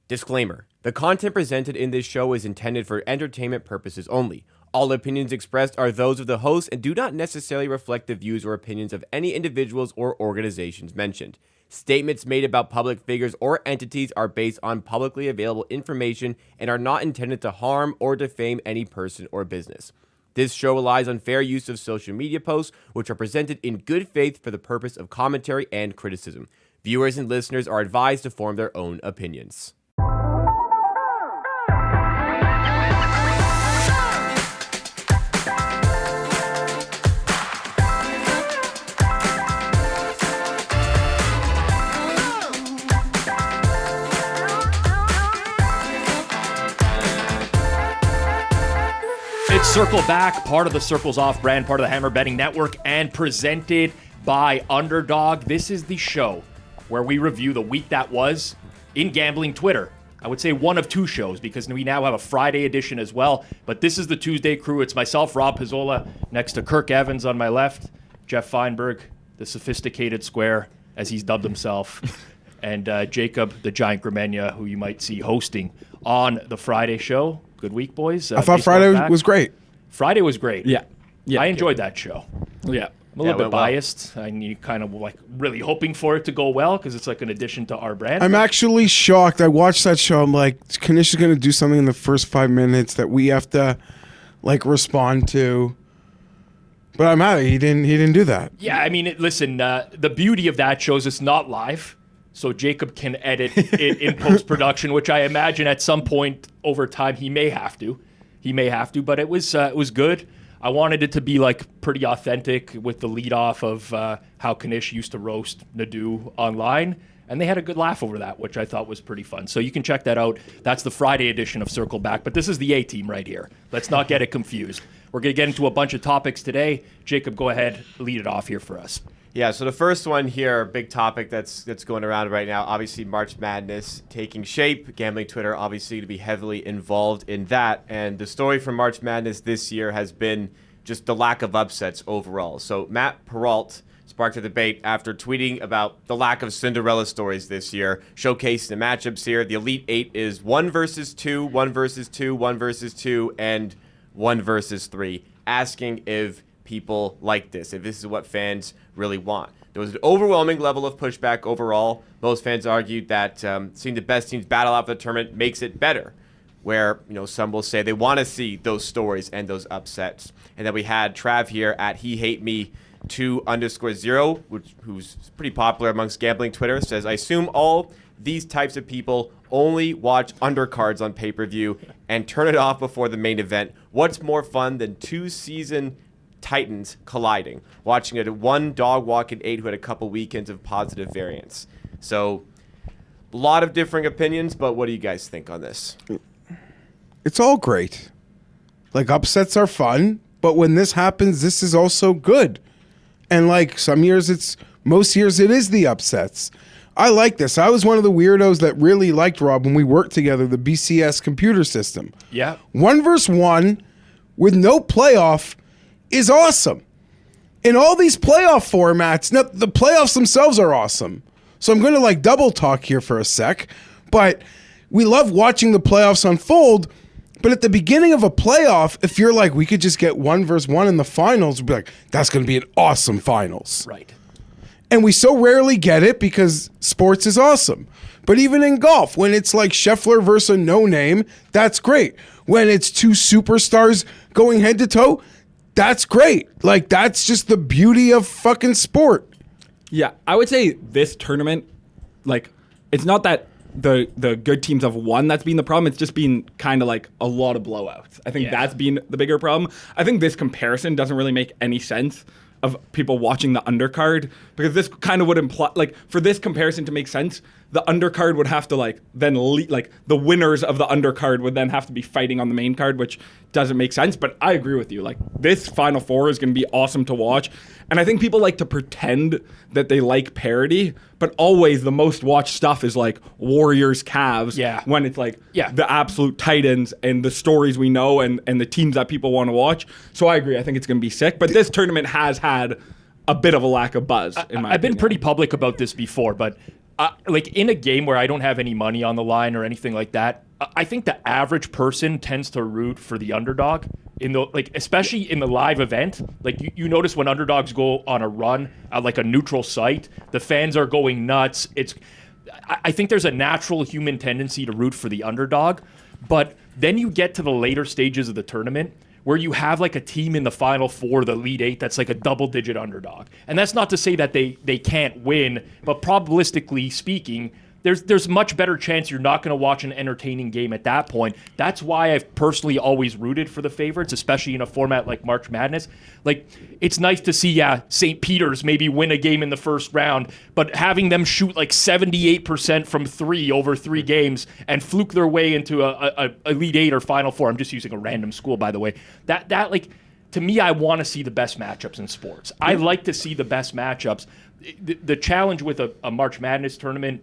Disclaimer. The content presented in this show is intended for entertainment purposes only. All opinions expressed are those of the host and do not necessarily reflect the views or opinions of any individuals or organizations mentioned. Statements made about public figures or entities are based on publicly available information and are not intended to harm or defame any person or business. This show relies on fair use of social media posts, which are presented in good faith for the purpose of commentary and criticism. Viewers and listeners are advised to form their own opinions. It's Circle Back, part of the Circles Off brand, part of the Hammer Betting Network, and presented by Underdog. This is the show where we review the week that was in gambling Twitter. I would say one of two shows because we now have a Friday edition as well. But this is the Tuesday crew. It's myself, Rob Pizzola, next to Kirk Evans on my left, Jeff Feinberg, the sophisticated square, as he's dubbed himself, and Jacob, the giant Gramenya, who you might see hosting on the Friday show. Good week, boys. I thought Friday was great. Friday was great. Yeah. I enjoyed that show. Yeah. I'm a little bit biased. I'm kind of like really hoping for it to go well because it's like an addition to our brand. I'm actually shocked. I watched that show. I'm like, Kanish is going to do something in the first 5 minutes that we have to like respond to. But I'm happy he didn't do that. Yeah, I mean, listen, the beauty of that show is it's not live. So Jacob can edit it in post-production, which I imagine at some point over time he may have to. But it was good. I wanted it to be like pretty authentic with the lead off of how Kanish used to roast Nadu online. And they had a good laugh over that, which I thought was pretty fun. So you can check that out. That's the Friday edition of Circle Back. But this is the A-team right here. Let's not get it confused. We're going to get into a bunch of topics today. Jacob, go ahead. Lead it off here for us. Yeah, so the first one here, big topic that's going around right now, obviously March Madness taking shape. Gambling Twitter obviously to be heavily involved in that. And the story from March Madness this year has been just the lack of upsets overall. So Matt Peralt sparked a debate after tweeting about the lack of Cinderella stories this year, showcasing the matchups here. The Elite Eight is 1 versus 2, 1 versus 2, 1 versus 2, and 1 versus 3, asking if people like this, if this is what fans really want. There was an overwhelming level of pushback overall. Most fans argued that seeing the best teams battle out the tournament makes it better, where some will say they want to see those stories and those upsets. And then we had Trav here at He Hate Me 2_0, who's pretty popular amongst gambling Twitter, says, I assume all these types of people only watch undercards on pay-per-view and turn it off before the main event. What's more fun than two season titans colliding, watching it at one dog walking 8 who had a couple weekends of positive variance? So a lot of differing opinions, but what do you guys think on this? It's all great. Like, upsets are fun, but when this happens, this is also good. And like most years it is the upsets. I like this. I was one of the weirdos that really liked, Rob, when we worked together, the BCS computer system. Yeah. 1 versus 1 with no playoff is awesome. In all these playoff formats, now the playoffs themselves are awesome. So I'm going to like double talk here for a sec, but we love watching the playoffs unfold. But at the beginning of a playoff, if you're like, we could just get 1 versus 1 in the finals, we'd be like, that's going to be an awesome finals. Right. And we so rarely get it because sports is awesome. But even in golf, when it's like Scheffler versus a no-name, that's great. When it's two superstars going head-to-toe, that's great. Like, that's just the beauty of fucking sport. Yeah, I would say this tournament, like, it's not that the good teams have won that's been the problem. It's just been kind of like a lot of blowouts. I think that's been the bigger problem. I think this comparison doesn't really make any sense of people watching the undercard, because this kind of would imply, like, for this comparison to make sense, the undercard would have to the winners of the undercard would then have to be fighting on the main card, which doesn't make sense. But I agree with you. Like, this Final Four is going to be awesome to watch. And I think people like to pretend that they like parity, but always the most watched stuff is like Warriors, Cavs. Yeah. When it's like the absolute titans and the stories we know and the teams that people want to watch. So I agree. I think it's going to be sick. But this tournament has had a bit of a lack of buzz, in my opinion. I've been pretty public about this before, but like in a game where I don't have any money on the line or anything like that, I think the average person tends to root for the underdog especially in the live event. Like you notice when underdogs go on a run at like a neutral site, the fans are going nuts. I think there's a natural human tendency to root for the underdog, but then you get to the later stages of the tournament where you have like a team in the Final Four, the Elite Eight, that's like a double-digit underdog. And that's not to say that they can't win, but probabilistically speaking, there's much better chance you're not going to watch an entertaining game at that point. That's why I've personally always rooted for the favorites, especially in a format like March Madness. Like, it's nice to see, St. Peter's maybe win a game in the first round, but having them shoot like 78% from three over 3 games and fluke their way into a Elite Eight or Final Four. I'm just using a random school, by the way. That like, to me, I want to see the best matchups in sports. I like to see the best matchups. The challenge with a March Madness tournament,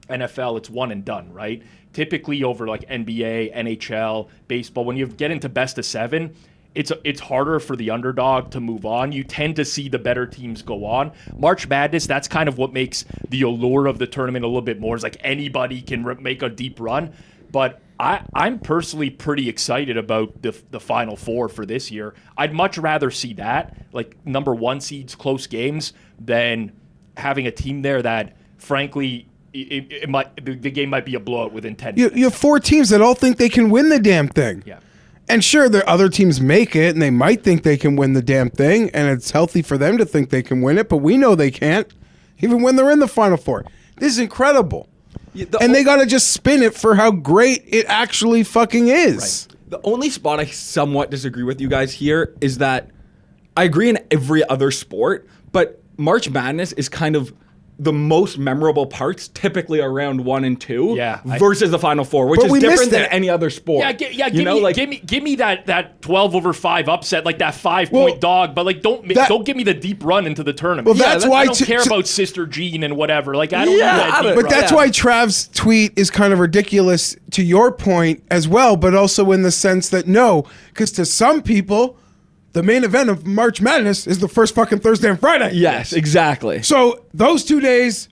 NFL, it's one and done, right? Typically over like NBA, NHL, baseball, when you get into best of 7, it's harder for the underdog to move on. You tend to see the better teams go on. March Madness, that's kind of what makes the allure of the tournament a little bit more. It's like anybody can make a deep run. But I'm personally pretty excited about the Final Four for this year. I'd much rather see that, like number 1 seeds, close games, than having a team there that, frankly, the game might be a blowout within 10 minutes. You have 4 teams that all think they can win the damn thing. Yeah. And sure, the other teams make it, and they might think they can win the damn thing, and it's healthy for them to think they can win it, but we know they can't, even when they're in the Final Four. This is incredible. And they got to just spin it for how great it actually fucking is. Right. The only spot I somewhat disagree with you guys here is that I agree in every other sport, but March Madness is kind of the most memorable parts, typically around 1 and 2, versus the Final Four, which is different than any other sport. Give me that 12 over 5 upset, like that 5-point dog, but like don't give me the deep run into the tournament. Well, that's why I don't care about Sister Jean and whatever. Like I don't. But that's why Trav's tweet is kind of ridiculous to your point as well, but also in the sense that because to some people, the main event of March Madness is the first fucking Thursday and Friday. Yes, exactly. So those 2 days,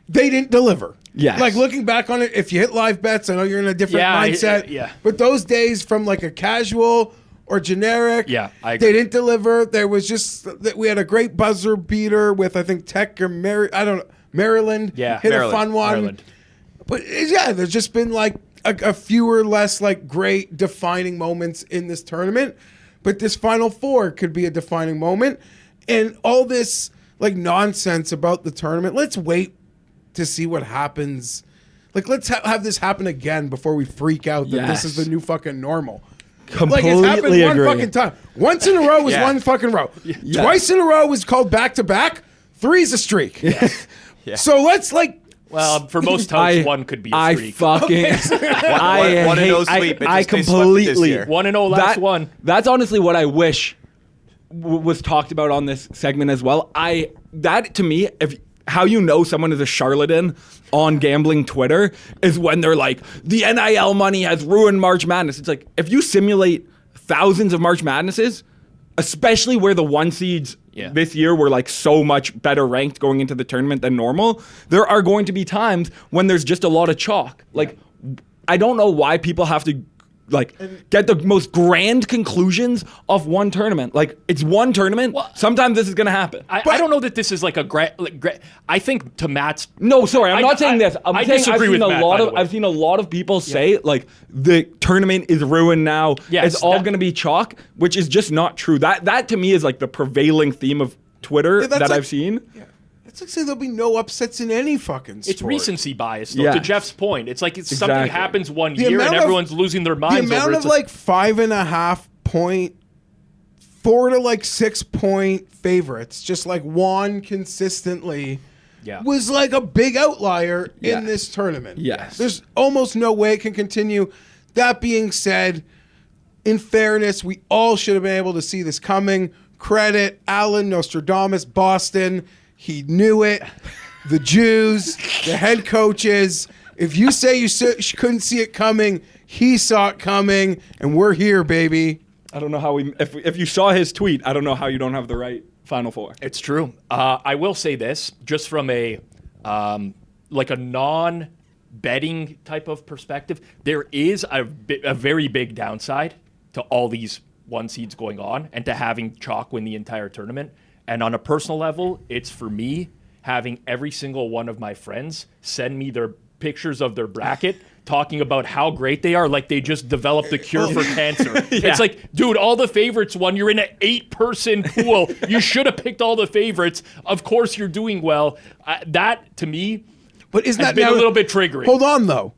they didn't deliver. Yes. Like looking back on it, if you hit live bets, I know you're in a different mindset. But those days from like a casual or generic, I agree. They didn't deliver. There was just that we had a great buzzer beater with I think Tech or Maryland. Yeah, hit a fun one. Maryland. But there's just been like a fewer less like great defining moments in this tournament. But this Final Four could be a defining moment. And all this like nonsense about the tournament, let's wait to see what happens. Like, let's have this happen again before we freak out that this is the new fucking normal. Completely like, it's happened agree. one fucking time. Once in a row was one fucking row. Yeah. Twice in a row was called back-to-back. 3's a streak. Yeah. So let's like... Well, for most times, 1 could be a streak. I fucking... One and no sleep. I completely... 1-0 last one. That's honestly what I wish was talked about on this segment as well. That to me, how you know someone is a charlatan on gambling Twitter is when they're like, the NIL money has ruined March Madness. It's like, if you simulate thousands of March Madnesses, especially where the 1 seeds this year were like so much better ranked going into the tournament than normal, there are going to be times when there's just a lot of chalk. Like, I don't know why people have to like get the most grand conclusions of one tournament. Like, it's one tournament. Well, sometimes this is going to happen. I don't know that this is like a great. I think to Matt's. No, sorry, I'm not saying this. I'm saying disagree with Matt, I've seen a lot of people say like the tournament is ruined now. Yes, it's all going to be chalk, which is just not true. That to me is like the prevailing theme of Twitter that I've seen. Yeah. It's like saying there'll be no upsets in any fucking sport. It's recency bias, though, to Jeff's point. It's like something happens one year and everyone's losing their minds over it. The amount of like 5.5 point, 4 to like 6 point favorites, just like won consistently, was like a big outlier in this tournament. Yes. There's almost no way it can continue. That being said, in fairness, we all should have been able to see this coming. Credit Alan, Nostradamus, Boston. He knew it. The Jews, the head coaches. If you say you couldn't see it coming, he saw it coming, and we're here, baby. I don't know how if you saw his tweet, I don't know how you don't have the right Final Four. It's true. I will say this, just from a like a non-betting type of perspective, there is a very big downside to all these one seeds going on and to having chalk win the entire tournament. And on a personal level, it's for me having every single one of my friends send me their pictures of their bracket talking about how great they are, like they just developed the cure for cancer. It's like, dude, all the favorites won. You're in an 8-person pool. You should have picked all the favorites. Of course you're doing well. That, to me, But isn't has that been now, a little bit triggering. Hold on though.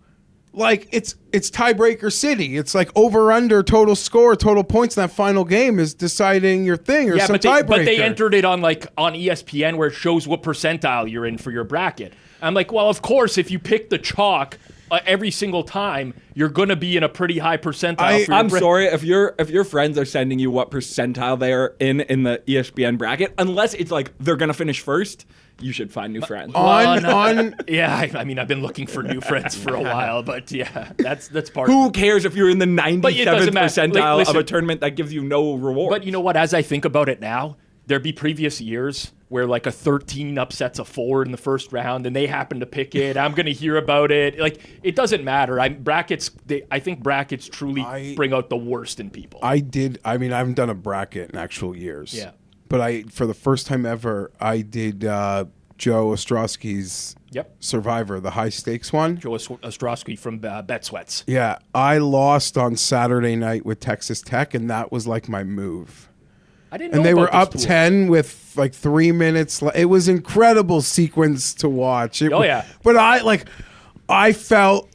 Like it's tiebreaker city. It's like over under total score, total points in that final game is deciding your thing or some tiebreaker. But they entered it on ESPN where it shows what percentile you're in for your bracket. I'm like, well, of course, if you pick the chalk every single time, you're going to be in a pretty high percentile. I'm sorry if your friends are sending you what percentile they are in the ESPN bracket, unless it's like they're going to finish first. You should find new friends. Yeah, I mean, I've been looking for new friends for a while, but yeah, that's part. Who cares if you're in the 97th percentile listen, of a tournament that gives you no reward? But you know what? As I think about it now, there'd be previous years where like a 13 upsets a 4 in the first round, and they happen to pick it. I'm going to hear about it. Like, it doesn't matter. I think brackets truly bring out the worst in people. I haven't done a bracket in actual years. Yeah. But for the first time ever, I did Joe Ostrowski's Survivor, the high stakes one. Joe Ostrowski from Bet Sweats. Yeah, I lost on Saturday night with Texas Tech, and that was like my move. I didn't know and they were up pool. 10 with like 3 minutes. It was incredible sequence to watch. But I felt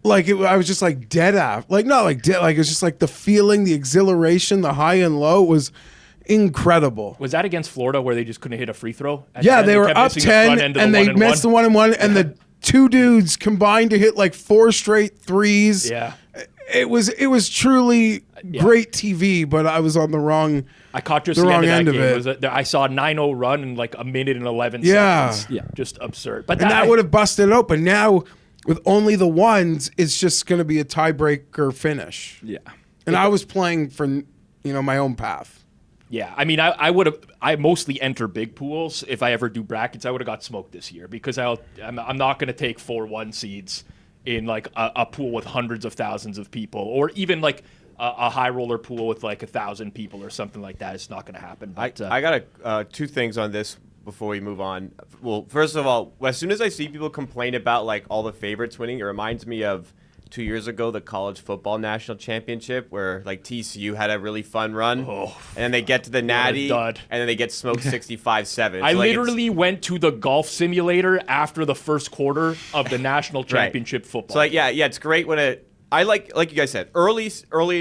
like I was just like dead after. Like, not like dead. Like, it was just like the feeling, the exhilaration, the high and low was incredible. Was that against Florida where they just couldn't hit a free throw? Yeah, they were up 10 and they missed the 1-and-1, and the two dudes combined to hit like 4 straight threes. Yeah. It was truly great TV, but I was on the wrong. I caught just the end of that game. I saw a 9-0 run in like a minute and 11 seconds. Yeah, just absurd. But that would have busted it open. Now with only the ones, it's just going to be a tiebreaker finish. Yeah, and I was playing for my own path. Yeah, I mean, I mostly enter big pools. If I ever do brackets, I would have got smoked this year because I'm not going to take 4 1 seeds in like a pool with hundreds of thousands of people, or even like a high roller pool with like 1,000 people or something like that. It's not going to happen. But, I got 2 things on this before we move on. Well, first of all, as soon as I see people complain about like all the favorites winning, it reminds me of 2 years ago, the college football national championship, where like TCU had a really fun run, and then they get to the Natty, and then they get smoked 65-7. I literally went to the golf simulator after the first quarter of the national championship football. So like, yeah, it's great when I like you guys said, early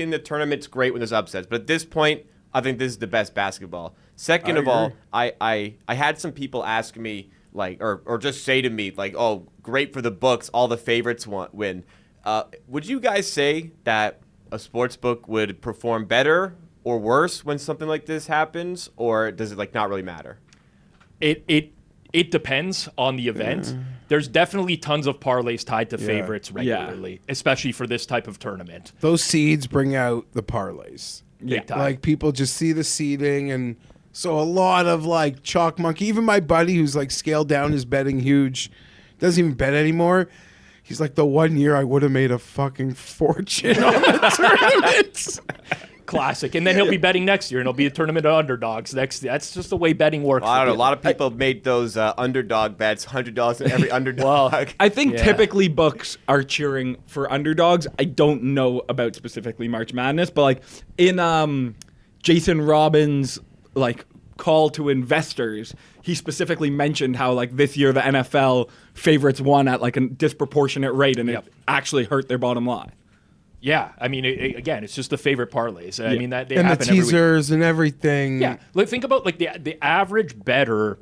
in the tournament, it's great when there's upsets, but at this point, I think this is the best basketball. Second of all, I had some people ask me like, or just say to me like, oh, great for the books, all the favorites win. Would you guys say that a sports book would perform better or worse when something like this happens, or does it like not really matter? It depends on the event. There's definitely tons of parlays tied to favorites regularly, especially for this type of tournament. Those seeds bring out the parlays. Big time. Like people just see the seeding, and so a lot of like chalk monkey. Even my buddy who's like scaled down his betting huge, doesn't even bet anymore. He's like, the 1 year I would have made a fucking fortune on the tournament. Classic. And then he'll be betting next year, and it'll be a tournament of underdogs. That's just the way betting works. Well, I don't know. A lot of people made those underdog bets, $100 in every underdog. Well, I think typically books are cheering for underdogs. I don't know about specifically March Madness, but like in Jason Robbins' like call to investors, he specifically mentioned how like this year the NFL favorites won at like a disproportionate rate, and it actually hurt their bottom line. Yeah, I mean, again, it's just the favorite parlays. I mean, that they and happen the teasers every week. And everything. Yeah, like think about like the average bettor.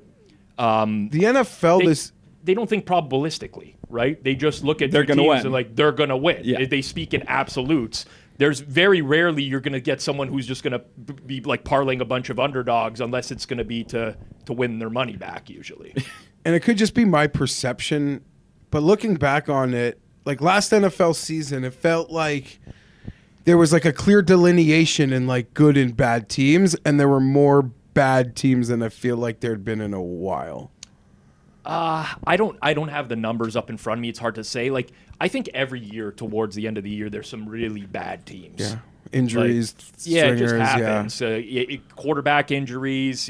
The NFL they don't think probabilistically, right? They just look at they're their gonna teams win. and like they're gonna win. Yeah. They speak in absolutes. There's very rarely you're gonna get someone who's just gonna be like parlaying a bunch of underdogs, unless it's gonna be to win their money back usually. And it could just be my perception, but looking back on it, like last NFL season, it felt like there was like a clear delineation in like good and bad teams, and there were more bad teams than I feel like there'd been in a while. I don't have the numbers up in front of me. It's hard to say. Like, I think every year towards the end of the year, there's some really bad teams. Yeah. Injuries, It just stringers, happens. Quarterback injuries,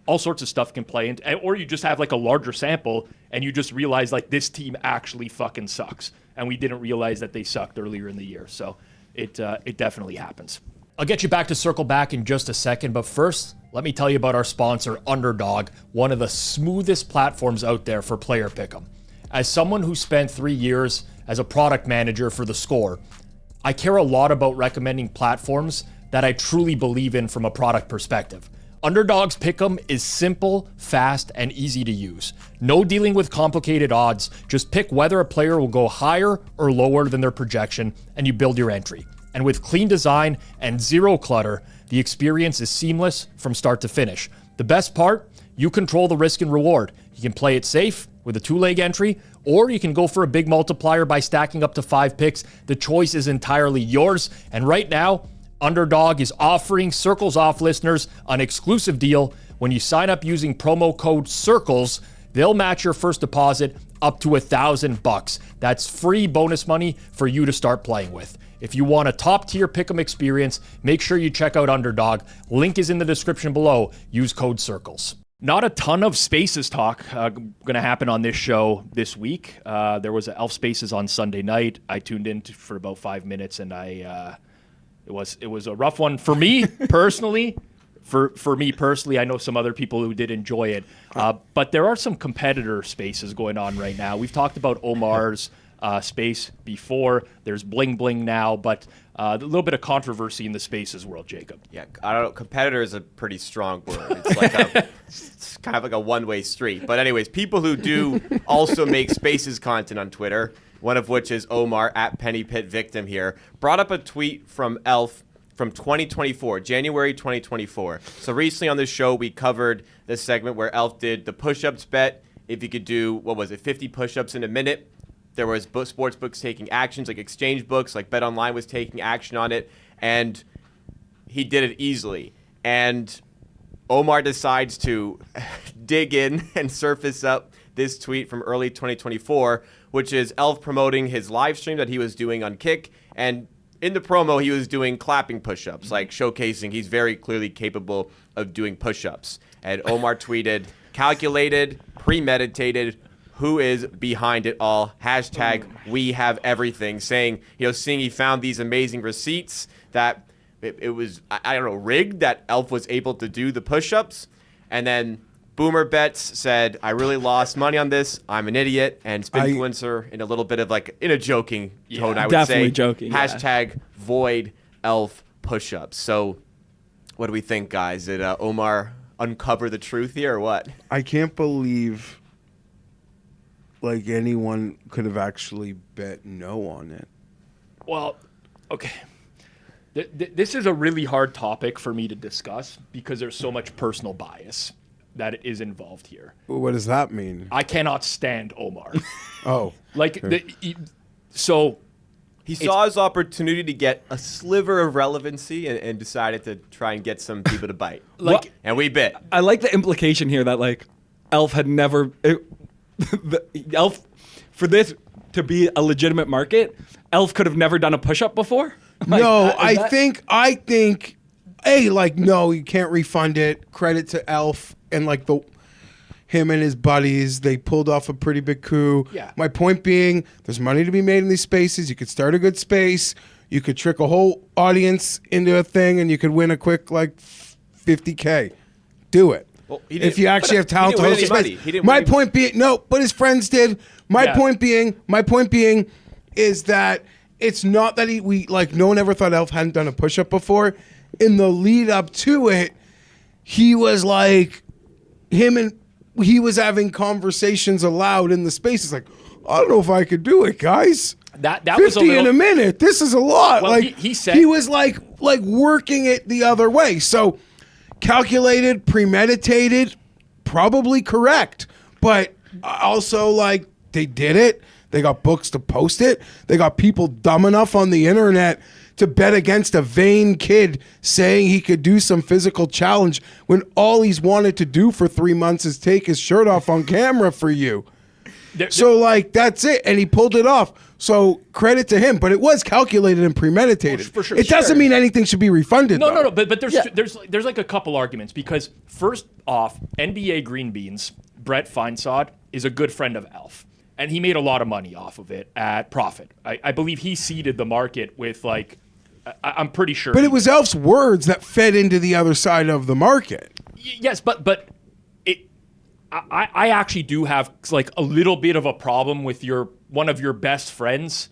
all sorts of stuff can play. Or you just have like a larger sample and you just realize like this team actually fucking sucks. And we didn't realize that they sucked earlier in the year. So it definitely happens. I'll get you back to Circle Back in just a second, but first, let me tell you about our sponsor, Underdog, one of the smoothest platforms out there for player pick'em. As someone who spent 3 years as a product manager for The Score, I care a lot about recommending platforms that I truly believe in from a product perspective. Underdog's pick'em is simple, fast, and easy to use. No dealing with complicated odds, just pick whether a player will go higher or lower than their projection, and you build your entry. And with clean design and zero clutter, the experience is seamless from start to finish. The best part, you control the risk and reward. You can play it safe with a 2-leg entry, or you can go for a big multiplier by stacking up to 5 picks. The choice is entirely yours. And right now, Underdog is offering Circles Off listeners an exclusive deal. When you sign up using promo code CIRCLES, they'll match your first deposit up to $1,000. That's free bonus money for you to start playing with. If you want a top-tier pick'em experience, make sure you check out Underdog. Link is in the description below. Use code CIRCLES. Not a ton of Spaces talk going to happen on this show this week. There was Elf Spaces on Sunday night. I tuned in for about 5 minutes, and it was a rough one for me personally. For me personally, I know some other people who did enjoy it. But there are some competitor spaces going on right now. We've talked about Omar's space before. There's Bling Bling now, but a little bit of controversy in the spaces world, Jacob. Yeah, I don't know. Competitor is a pretty strong word. It's kind of like a one-way street. But anyways, people who do also make spaces content on Twitter, one of which is Omar at Penny Pit Victim here, brought up a tweet from Elf from 2024, January 2024. So recently on this show, we covered this segment where Elf did the push-ups bet. If you could do, 50 push-ups in a minute. There was sports books taking actions, like exchange books, like Bet Online was taking action on it, and he did it easily. And Omar decides to dig in and surface up this tweet from early 2024, which is Elf promoting his live stream that he was doing on Kick, and in the promo, he was doing clapping push-ups, like showcasing he's very clearly capable of doing push-ups. And Omar tweeted, calculated, premeditated, who is behind it all? Hashtag we have everything. Saying, seeing he found these amazing receipts that it was, I don't know, rigged that Elf was able to do the push-ups. And then Boomer Bets said, I really lost money on this. I'm an idiot. And Spinfluencer in a little bit of in a joking tone, I would definitely say. Joking. Hashtag void Elf push-ups. So what do we think, guys? Did Omar uncover the truth here or what? I can't believe anyone could have actually bet no on it. Well, okay. This is a really hard topic for me to discuss because there's so much personal bias that is involved here. What does that mean? I cannot stand Omar. Oh. So he saw his opportunity to get a sliver of relevancy and decided to try and get some people to bite. And we bit. I like the implication here that Elf had never Elf, for this to be a legitimate market, Elf could have never done a push-up before. No, I think, no, you can't refund it. Credit to Elf and him and his buddies, they pulled off a pretty big coup. Yeah. My point being, there's money to be made in these spaces. You could start a good space. You could trick a whole audience into a thing, and you could win a quick $50K. Do it. Well, if you actually have talent to host a space. My point being, no, but his friends did. My point being is that it's not that no one ever thought Elf hadn't done a push-up before. In the lead up to it, he was he was having conversations aloud in the spaces I don't know if I could do it, guys. That 50 was a little, in a minute. This is a lot. Well, he said he was working it the other way. So calculated, premeditated, probably correct. But also they did it. They got books to post it. They got people dumb enough on the internet to bet against a vain kid saying he could do some physical challenge when all he's wanted to do for 3 months is take his shirt off on camera for you. So, like, that's it. And he pulled it off. So, credit to him. But it was calculated and premeditated. For sure. It doesn't mean anything should be refunded, though. No. But there's like a couple arguments. Because, first off, NBA Green Beans, Brett Feinsod, is a good friend of Elf. And he made a lot of money off of it at profit. I believe he seeded the market with, like, I'm pretty sure. But it was Elf's words that fed into the other side of the market. Yes, but I actually do have like a little bit of a problem with one of your best friends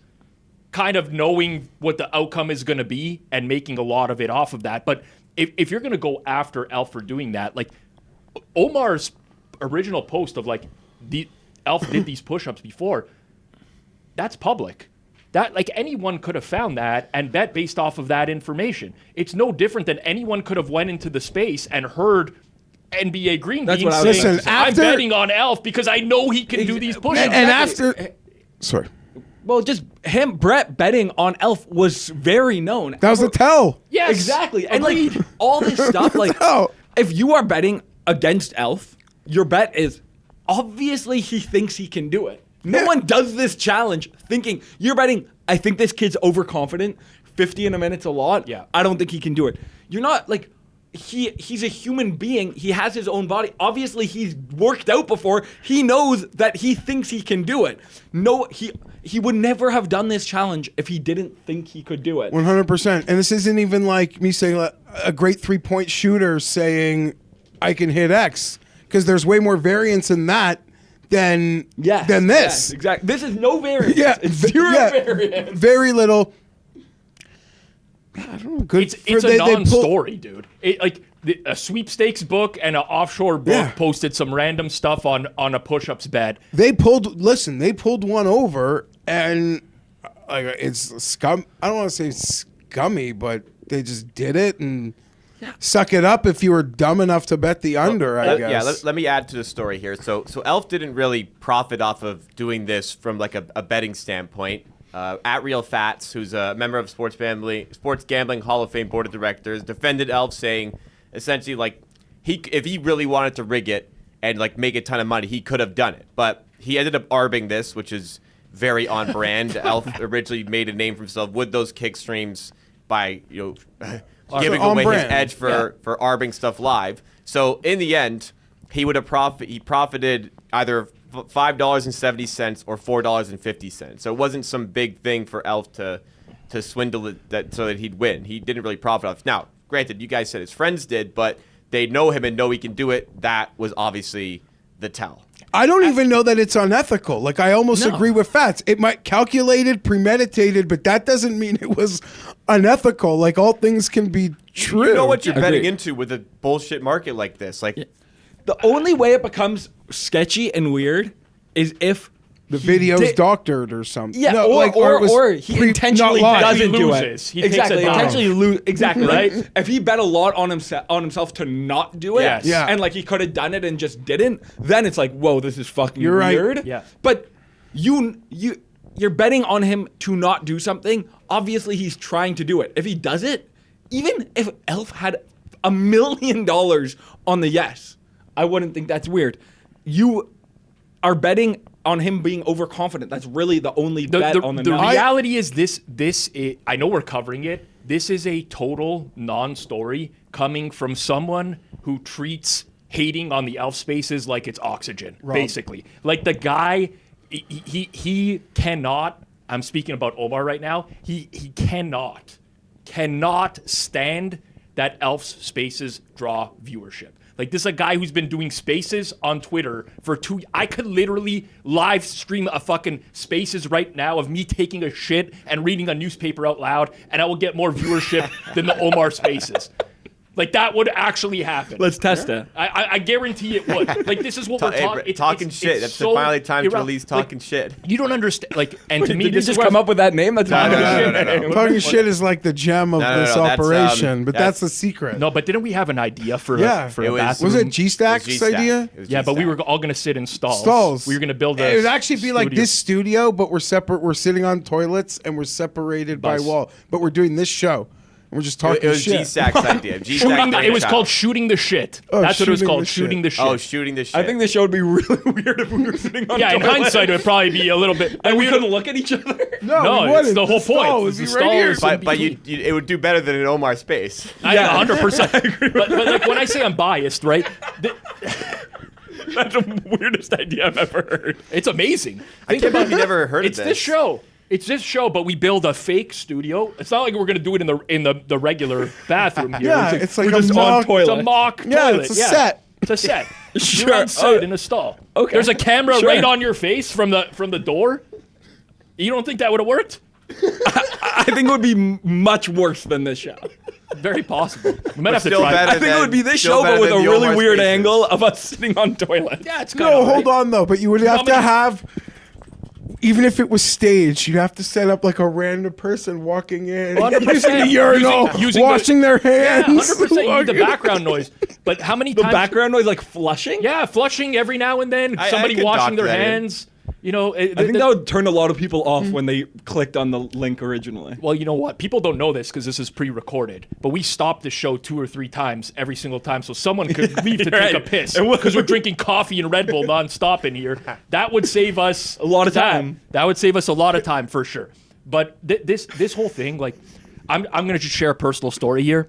kind of knowing what the outcome is going to be and making a lot of it off of that. But if you're going to go after Elf for doing that, like Omar's original post of like the Elf did these push-ups before, that's public. That, like, anyone could have found that and bet based off of that information. It's no different than anyone could have went into the space and heard NBA Green Beans saying, Listen, I'm betting on Elf because I know he can do these push-ups. And after... Sorry. Well, just Brett betting on Elf was very known. That was a tell. Yes. Exactly. And, like, all this stuff, like, if you are betting against Elf, your bet is obviously he thinks he can do it. No one does this challenge thinking, you're betting, I think this kid's overconfident, 50 in a minute's a lot. Yeah. I don't think he can do it. You're not, like, he's a human being. He has his own body. Obviously, he's worked out before. He knows that he thinks he can do it. No, he would never have done this challenge if he didn't think he could do it. 100%. And this isn't even like me saying a great three-point shooter saying, I can hit X. Because there's way more variance in that than this. Yes, exactly. This is no variance. It's zero variance. Very little. I don't know. Good. It's a non-story, dude. A sweepstakes book and an offshore book posted some random stuff on a push-ups bet. They pulled one over, and like it's scum. I don't want to say scummy, but they just did it and. Suck it up if you were dumb enough to bet the under, I guess. Yeah, let me add to the story here. So Elf didn't really profit off of doing this from like a betting standpoint. At Real Fats, who's a member of Sports Gambling Hall of Fame Board of Directors, defended Elf, saying essentially like if he really wanted to rig it and like make a ton of money, he could have done it. But he ended up arbing this, which is very on brand. Elf originally made a name for himself with those kick streams by giving away his edge for arbing stuff live. So in the end, he profited either $5.70 or $4.50. So it wasn't some big thing for Elf to swindle it so that he'd win. He didn't really profit off. Now, granted, you guys said his friends did, but they know him and know he can do it. That was obviously the tell. I don't even know that it's unethical. Like, I almost agree with Fats. It might calculated, premeditated, but that doesn't mean it was unethical. Like, all things can be true. You know what you're betting into with a bullshit market like this. Like, the only way it becomes sketchy and weird is if the video's doctored or something. Yeah, no, or he intentionally doesn't do loses. it. He exactly, takes it intentionally lose. Exactly, right? If he bet a lot on himself to not do it, and like he could have done it and just didn't, then it's like, whoa, this is fucking weird. Right. Yeah. But you're betting on him to not do something. Obviously, he's trying to do it. If he does it, even if Elf had $1 million on the yes, I wouldn't think that's weird. You are betting on him being overconfident. That's really the only bet on the The night. reality is this is, I know we're covering it. This is a total non-story coming from someone who treats hating on the Elf spaces like it's oxygen, basically. Like the guy, he cannot, I'm speaking about Omar right now, he cannot stand that Elf's spaces draw viewership. Like, this is a guy who's been doing spaces on Twitter for I could literally live stream a fucking spaces right now of me taking a shit and reading a newspaper out loud, and I will get more viewership than the Omar spaces. Like that would actually happen. Let's test it. I guarantee it would. Like this is what we're talking. Talking shit. That's so finally time to release talking like, shit. You don't understand. Like, and to me, Did you this is just come up with that name? That's No. Talking shit is like the gem of this that's, operation, but that's the secret. No, but didn't we have an idea for Yeah. for It a was- bathroom? Was it G-Stack's G-Stack. idea? It was Yeah, but we G-Stack. were all going to sit in stalls. Stalls. We were going to build a It would actually be like studio. this studio, but we're separate. We're sitting on toilets and we're separated by Bus. wall. But we're doing this show. And we're just talking It was shit. G-Stack's idea. Shooting it was called shooting the shit. Oh, That's what it was shooting called. the shit. Shooting the shit. Oh, shooting the shit. I think this show would be really weird if we were sitting on yeah, in toilets. hindsight, it would probably be a little bit. And we couldn't look at each other. No, we it's wouldn't. the whole point. Stall It's would the be right stall here. is in But between. it would do better than an Omar space. Yeah, 100%. But like when I say I'm biased, right? That's the weirdest idea I've ever heard. It's amazing. I can't believe you never heard of It's this show. It's this show, but we build a fake studio. It's not like we're gonna do it in the regular bathroom here. Yeah, it's like we're a just on mock. toilet. It's a mock Yeah, toilet. it's a set. It's a set. Sure. You're on set in a stall. Okay. There's a camera Sure. right on your face from the door. You don't think that would have worked? I think it would be much worse than this show. Very possible. We might have to still try. better I think it would be this Still show, but better with a than the really Omar weird spaces. angle of us sitting on toilets. Yeah, it's No, hold on though. But you would have to many- have, even if it was staged, you'd have to set up like a random person walking in, 100%. using the urinal, Using washing their Yeah, hands. 100%. You need the background noise. But how many The times? background noise, like flushing? Yeah, flushing every now and then. I Somebody could washing dock their that in. hands. You know, I think that would turn a lot of people off when they clicked on the link originally. Well, you know what? People don't know this because this is pre-recorded, but we stopped the show 2 or 3 times every single time, so someone could leave to You're take a right. piss And we'll- because we're drinking coffee and Red Bull nonstop in here. That would save us A lot of time. That would save us a lot of time for sure. But this whole thing, like, I'm gonna just share a personal story here.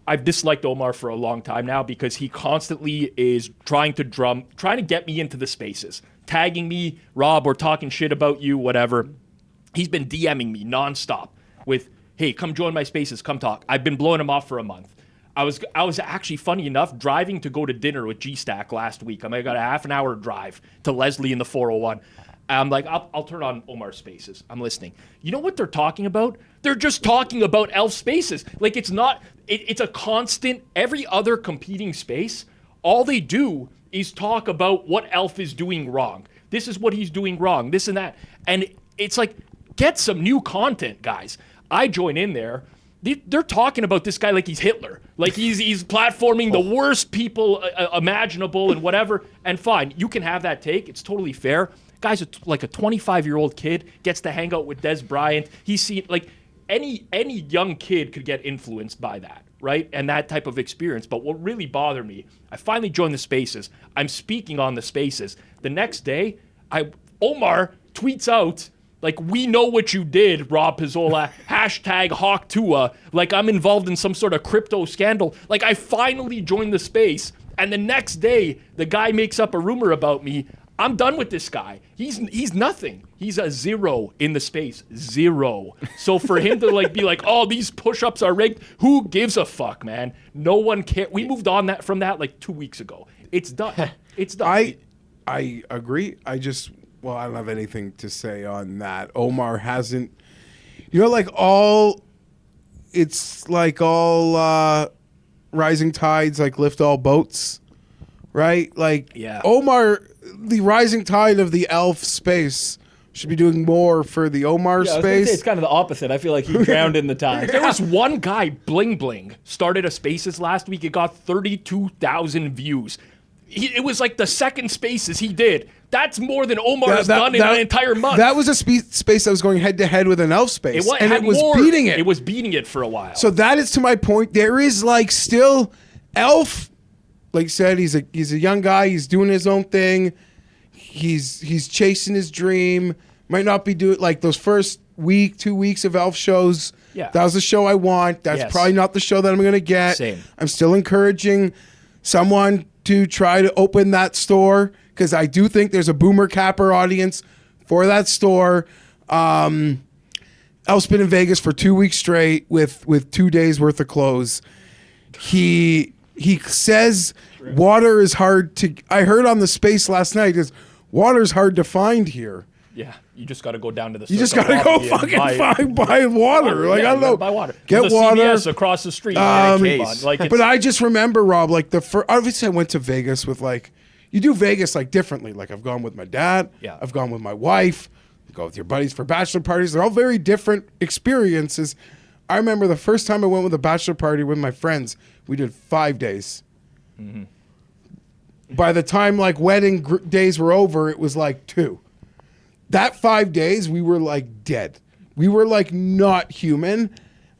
I've disliked Omar for a long time now because he constantly is trying to get me into the spaces, tagging me, Rob, or talking shit about you, whatever. He's been DMing me nonstop with, hey, come join my spaces, come talk. I've been blowing him off for a month. I was actually, funny enough, driving to go to dinner with G-Stack last week. I got a half an hour drive to Leslie in the 401. I'm like, I'll turn on Omar's spaces. I'm listening. You know what they're talking about? They're just talking about Elf spaces. Like, it's not, it's a constant, every other competing space, all they do is talk about what Elf is doing wrong. This is what he's doing wrong, this and that. And it's like, get some new content, guys. I join in there. They're talking about this guy like he's Hitler. Like he's platforming the worst people imaginable and whatever. And fine, you can have that take. It's totally fair. Guy's like a 25-year-old kid, gets to hang out with Des Bryant. He's seen, like, any young kid could get influenced by that, right? And that type of experience. But what really bothered me, I finally joined the spaces. I'm speaking on the spaces. The next day, Omar tweets out, like, we know what you did, Rob Pizzola, hashtag Hawk Tua, like I'm involved in some sort of crypto scandal. Like, I finally joined the space, and the next day, the guy makes up a rumor about me. I'm done with this guy. He's nothing. He's a 0 in the space. 0. So for him to like be like, oh, these push-ups are rigged, who gives a fuck, man? No one cares. We moved on from that like 2 weeks ago. It's done. It's done. I agree. I don't have anything to say on that. Omar hasn't, like all rising tides like lift all boats, right? Like Yeah. Omar, the rising tide of the Elf space should be doing more for the Omar Yeah, I was gonna say space. it's kind of the opposite. I feel like he drowned in the time. There was one guy, Bling Bling, started a Spaces last week. It got 32,000 views. It was like the second Spaces he did. That's more than Omar has done in an entire month. That was a space that was going head to head with an Elf space, and had it was more- beating it. It was beating it for a while. So that is to my point. There is like still Elf, like you said, he's a young guy. He's doing his own thing. He's chasing his dream. Might not be doing like those first 2 weeks of Elf shows. Yeah. That was the show I want. That's Yes. probably not the show that I'm going to get. Same. I'm still encouraging someone to try to open that store because I do think there's a boomer capper audience for that store. Elf's been in Vegas for 2 weeks straight with 2 days worth of clothes. He says water is hard to. I heard on the space last night is water's hard to find here. Yeah, you just got to go down to the. You just got to go fucking buy water. Like, I don't know. Buy water. Get There's a water. CVS across the street. But I just remember, Rob, like obviously I went to Vegas with like, you do Vegas like differently. Like I've gone with my dad. Yeah. I've gone with my wife. You go with your buddies for bachelor parties. They're all very different experiences. I remember the first time I went with a bachelor party with my friends, we did 5 days. Mm-hmm. By the time like wedding days were over, it was like 2. That 5 days, we were like dead. We were like not human.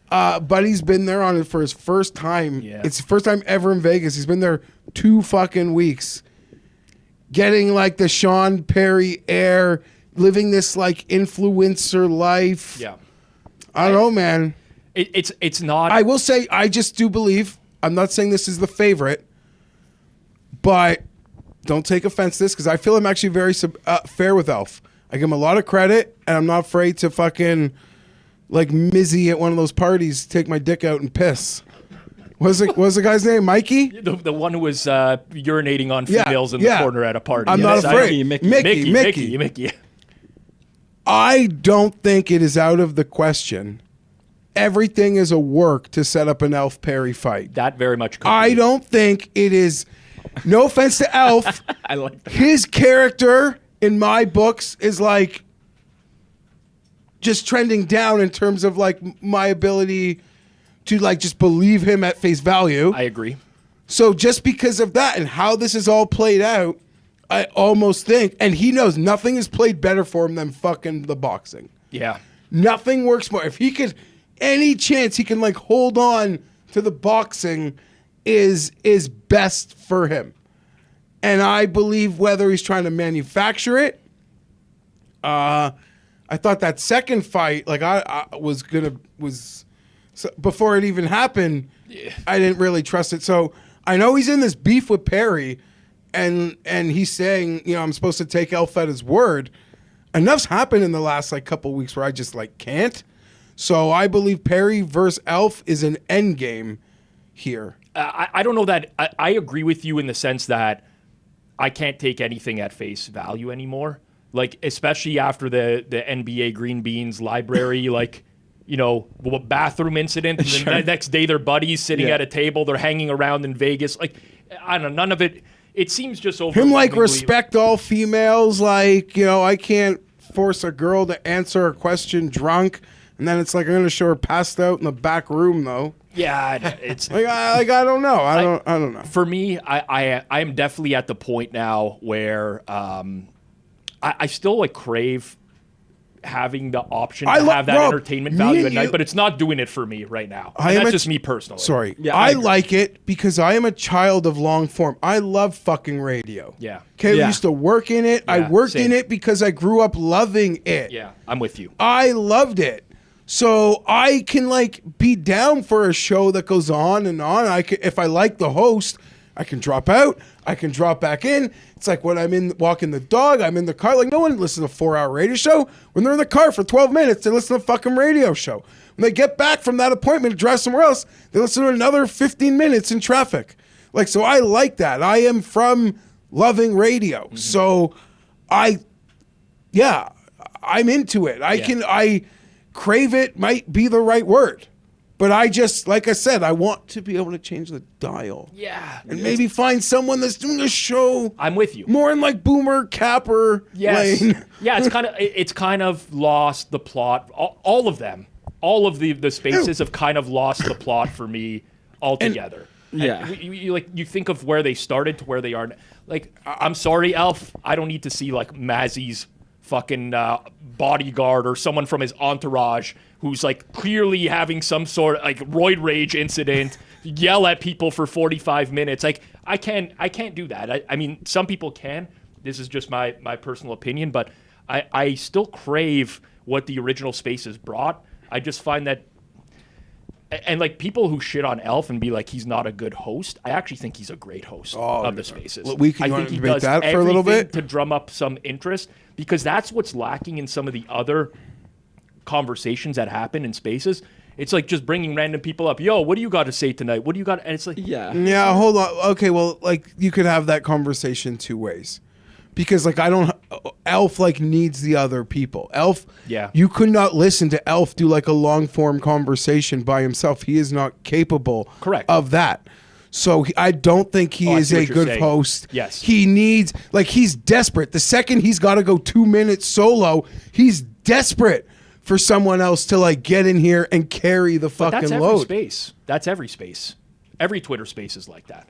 Buddy's been there on it for his first time. Yeah. It's his first time ever in Vegas. He's been there 2 fucking weeks. Getting like the Sean Perry air, living this like influencer life. Yeah. I don't know, man. It's not. I will say, I just do believe, I'm not saying this is the favorite, but don't take offense to this because I feel I'm actually very fair with Elf. I give him a lot of credit, and I'm not afraid to fucking like Mizzy at one of those parties, take my dick out and piss. What was the guy's name? Mikey? The one who was urinating on females in the corner at a party. I'm not afraid. Mickey. I don't think it is out of the question. Everything is a work to set up an Elf Perry fight. That very much could be. I don't think it is. No offense to Elf. I like that. His character in my books is like just trending down in terms of like my ability to like just believe him at face value. I agree. So just because of that and how this is all played out, I almost think, and he knows nothing is played better for him than fucking the boxing. Yeah. Nothing works more. If he could, any chance he can like hold on to the boxing is best for him. And I believe whether he's trying to manufacture it, I thought that second fight, like before it even happened, I didn't really trust it. So I know he's in this beef with Perry, and he's saying, you know, I'm supposed to take Elf at his word. Enough's happened in the last like couple weeks where I just like can't. So I believe Perry versus Elf is an end game here. I don't know that I agree with you in the sense that I can't take anything at face value anymore. Like, especially after the NBA Green Beans library, like, you know, bathroom incident. And then the next day they're buddies sitting at a table. They're hanging around in Vegas. Like, I don't know, none of it. It seems just over. Him like respect all females. Like, you know, I can't force a girl to answer a question drunk. And then it's like I'm going to show her passed out in the back room, though. Yeah, it's like I don't know. I don't know. For me, I am definitely at the point now where I still like crave having the option to have that entertainment value at night, but it's not doing it for me right now. That's just me personally. Sorry. Yeah, I like it because I am a child of long form. I love fucking radio. Yeah. Okay, I used to work in it. I worked in it because I grew up loving it. Yeah, I'm with you. I loved it. So I can like be down for a show that goes on and on. If I like the host, I can drop out. I can drop back in. It's like when I'm walking the dog, I'm in the car. Like no one listens to a 4-hour radio show. When they're in the car for 12 minutes, they listen to a fucking radio show. When they get back from that appointment to drive somewhere else, they listen to another 15 minutes in traffic. Like, so I like that. I am from loving radio. Mm-hmm. So I'm into it. I crave it might be the right word. But I just, like I said, I want to be able to change the dial. Yeah. And maybe find someone that's doing a show. I'm with you. More in like Boomer, Capper lane. Yeah, it's kind of lost the plot. All of them. All of the spaces have kind of lost the plot for me altogether. You think of where they started to where they are. Like, I'm sorry, Elf. I don't need to see like Mazzy's fucking bodyguard or someone from his entourage who's like clearly having some sort of like roid rage incident, yell at people for 45 minutes. Like I can't do that. I mean, some people can. This is just my personal opinion, but I still crave what the original Spaces brought. I just find that, and like people who shit on Elf and be like he's not a good host, I actually think he's a great host of the Spaces. I think he does that for a little bit to drum up some interest, because that's what's lacking in some of the other conversations that happen in Spaces. It's like just bringing random people up. Yo, what do you got to say tonight? What do you got? And it's like, yeah, hold on. Okay, well, like you could have that conversation two ways, because like Elf like needs the other people. Elf, Yeah. you could not listen to Elf do like a long form conversation by himself. He is not capable Correct. of that. So I don't think he I is see a what you're good saying. host. Yes. He needs, like, he's desperate. The second he's got to go 2 minutes solo, he's desperate for someone else to like get in here and carry the But fucking that's every load. space. That's every space. Every Twitter space is like that.